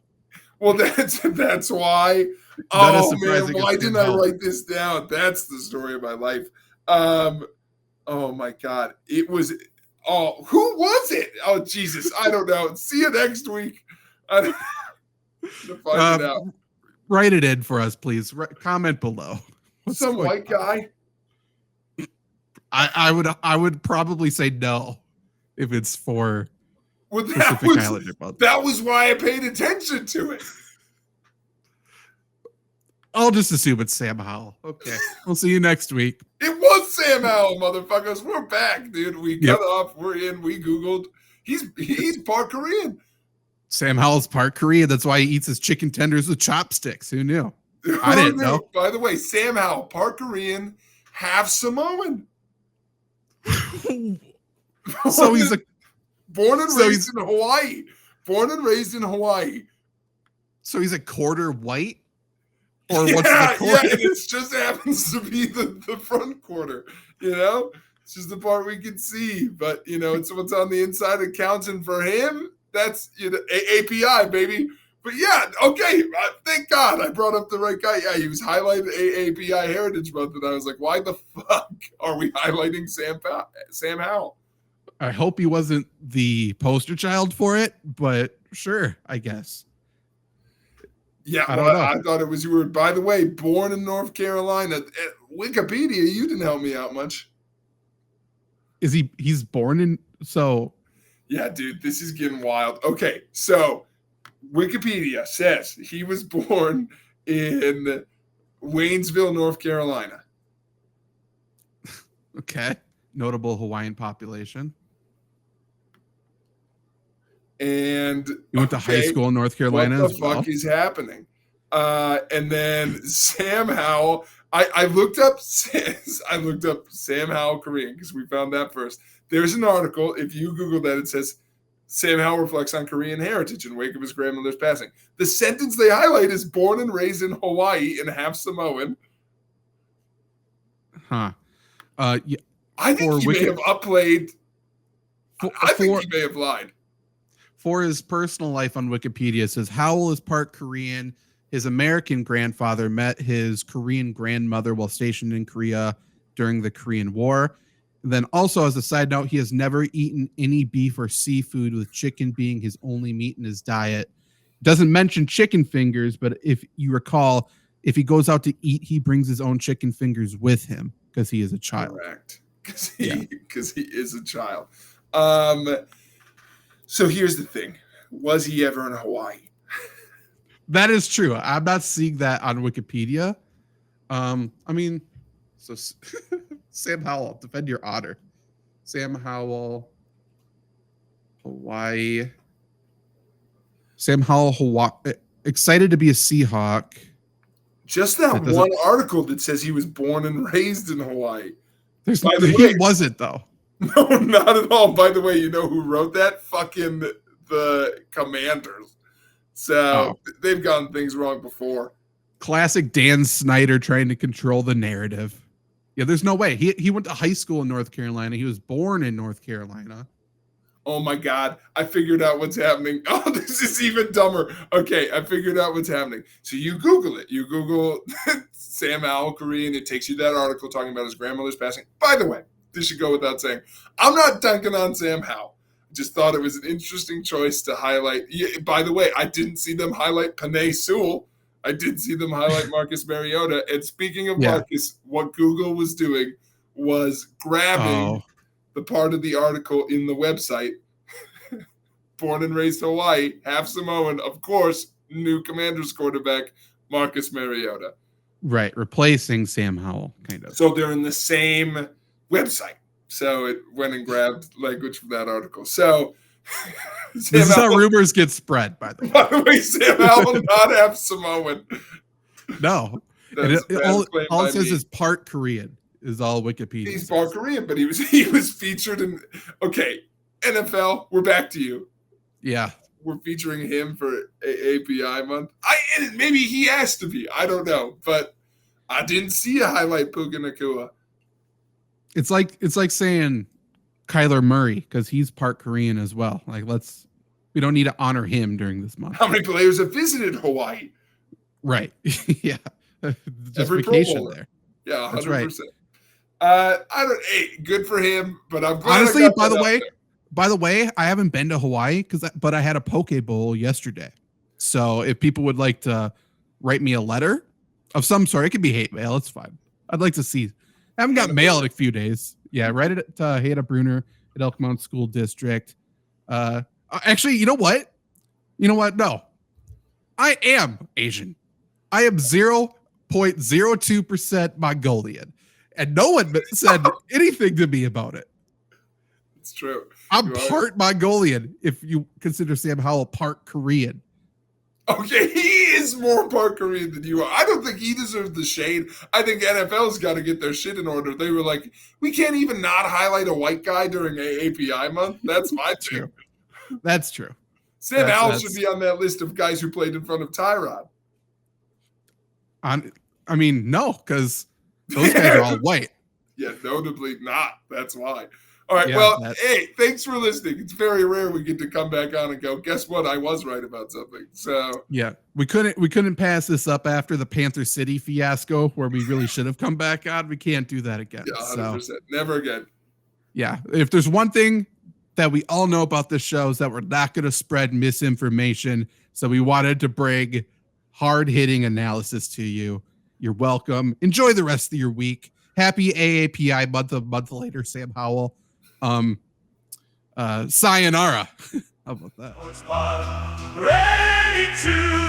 [SPEAKER 3] Well, that's why. Man, why didn't I write this down? That's the story of my life. Oh my God. It was who was it? Oh Jesus, I don't know. See you next week. I don't to find it out.
[SPEAKER 2] Write it in for us, please. Comment below.
[SPEAKER 3] Some white guy.
[SPEAKER 2] I would probably say no if it's for Pacific Islander Month.
[SPEAKER 3] That was why I paid attention to it.
[SPEAKER 2] I'll just assume it's Sam Howell. Okay. We'll see you next week.
[SPEAKER 3] It was Sam Howell, motherfuckers. We're back, dude. We cut off. We're in. We Googled. He's part Korean.
[SPEAKER 2] Sam Howell's part Korean. That's why he eats his chicken tenders with chopsticks. Who knew? I didn't know.
[SPEAKER 3] By the way, Sam Howell, part Korean, half Samoan.
[SPEAKER 2] So he's
[SPEAKER 3] born and raised in Hawaii. Born and raised in Hawaii.
[SPEAKER 2] So he's a quarter white? Or what's the quarter?
[SPEAKER 3] Yeah, and it just happens to be the front quarter, It's just the part we can see. But, it's what's on the inside that counts. And for him, that's, API, baby. But yeah, okay, thank God I brought up the right guy. Yeah, he was highlighted AAPI Heritage Month, and I was like, why the fuck are we highlighting Sam Howell?
[SPEAKER 2] I hope he wasn't the poster child for it, but sure, I guess.
[SPEAKER 3] Yeah, I thought it was you were, by the way, born in North Carolina. Wikipedia, you didn't help me out much.
[SPEAKER 2] He's born in, so.
[SPEAKER 3] Yeah, dude, this is getting wild. Okay, so Wikipedia says he was born in Waynesville, North Carolina.
[SPEAKER 2] Okay. Notable Hawaiian population.
[SPEAKER 3] And
[SPEAKER 2] you went to high school in North Carolina.
[SPEAKER 3] What the fuck is happening? And then Sam Howell. I looked up Sam Howell Korean because we found that first. There's an article. If you Google that, it says Sam Howell reflects on Korean heritage in wake of his grandmother's passing. The sentence they highlight is born and raised in Hawaii and half Samoan.
[SPEAKER 2] Huh. Yeah.
[SPEAKER 3] I think he may have upplayed. I think he may have lied.
[SPEAKER 2] For his personal life on Wikipedia, it says Howell is part Korean. His American grandfather met his Korean grandmother while stationed in Korea during the Korean War. And then also, as a side note, he has never eaten any beef or seafood, with chicken being his only meat in his diet. Doesn't mention chicken fingers, but if you recall, if he goes out to eat, he brings his own chicken fingers with him because he is a child.
[SPEAKER 3] Correct. Because he is a child. So here's the thing. Was he ever in Hawaii?
[SPEAKER 2] That is true. I'm not seeing that on Wikipedia. So Sam Howell, defend your honor. Sam Howell, Hawaii. Sam Howell, Hawaii. Excited to be a Seahawk.
[SPEAKER 3] Just that one article that says he was born and raised in Hawaii.
[SPEAKER 2] He wasn't, though.
[SPEAKER 3] No, not at all. By the way, you know who wrote that? Fucking the Commanders. So they've gotten things wrong before.
[SPEAKER 2] Classic Dan Snyder trying to control the narrative. Yeah, there's no way. He went to high school in North Carolina. He was born in North Carolina.
[SPEAKER 3] Oh my God. I figured out what's happening. Oh, this is even dumber. Okay, I figured out what's happening. So you Google it. You Google Sam Howell, Korean. It takes you that article talking about his grandmother's passing. By the way, this should go without saying, I'm not dunking on Sam Howell. Just thought it was an interesting choice to highlight. Yeah, by the way, I didn't see them highlight Panay Sewell. I did see them highlight Marcus Mariota. And speaking of Marcus, what Google was doing was grabbing the part of the article in the website. Born and raised Hawaii, half Samoan, of course, new Commanders quarterback, Marcus Mariota.
[SPEAKER 2] Right, replacing Sam Howell, kind of.
[SPEAKER 3] So they're in the same website. So it went and grabbed language from that article. So
[SPEAKER 2] this is how rumors get spread, by the way.
[SPEAKER 3] By the way, Sam Howell not half Samoan.
[SPEAKER 2] No. All it says is part Korean is all Wikipedia.
[SPEAKER 3] He's part Korean, but he was featured in NFL, we're back to you.
[SPEAKER 2] Yeah.
[SPEAKER 3] We're featuring him for API month. Maybe he has to be. I don't know. But I didn't see a highlight Puka Nacua.
[SPEAKER 2] It's like saying Kyler Murray because he's part Korean as well. Like we don't need to honor him during this month.
[SPEAKER 3] How many players have visited Hawaii?
[SPEAKER 2] Right. Yeah.
[SPEAKER 3] Every
[SPEAKER 2] vacation
[SPEAKER 3] Pro Bowler.
[SPEAKER 2] there.
[SPEAKER 3] Yeah, 100%.
[SPEAKER 2] Right.
[SPEAKER 3] Hey, good for him, but I'm glad.
[SPEAKER 2] Honestly, by the way, I haven't been to Hawaii but I had a poke bowl yesterday. So if people would like to write me a letter of some sort, it could be hate mail. It's fine. I'd like to see. I haven't got mail in a few days. Yeah, write it to Hada Bruner at Elk Mountain School District. Actually, you know what? No. I am Asian. I am 0.02% Mongolian. And no one said anything to me about it.
[SPEAKER 3] It's true.
[SPEAKER 2] I'm part Mongolian if you consider Sam Howell part Korean.
[SPEAKER 3] Okay, he is more part Korean than you are. I don't think he deserves the shade. I think NFL's got to get their shit in order. They were like, we can't even not highlight a white guy during API month. That's my thing.
[SPEAKER 2] That's true.
[SPEAKER 3] Sam Howell should be on that list of guys who played in front of Tyrod.
[SPEAKER 2] No, because those guys are all white.
[SPEAKER 3] Yeah, notably not. That's why. All right, hey, thanks for listening. It's very rare we get to come back on and go, guess what? I was right about something. So
[SPEAKER 2] yeah, we couldn't pass this up after the Panther City fiasco where we really should have come back on. We can't do that again.
[SPEAKER 3] Yeah, 100%. Never again.
[SPEAKER 2] Yeah, if there's one thing that we all know about this show is that we're not going to spread misinformation. So we wanted to bring hard-hitting analysis to you. You're welcome. Enjoy the rest of your week. Happy AAPI month later, Sam Howell. Sayonara. How about that?
[SPEAKER 1] Ready to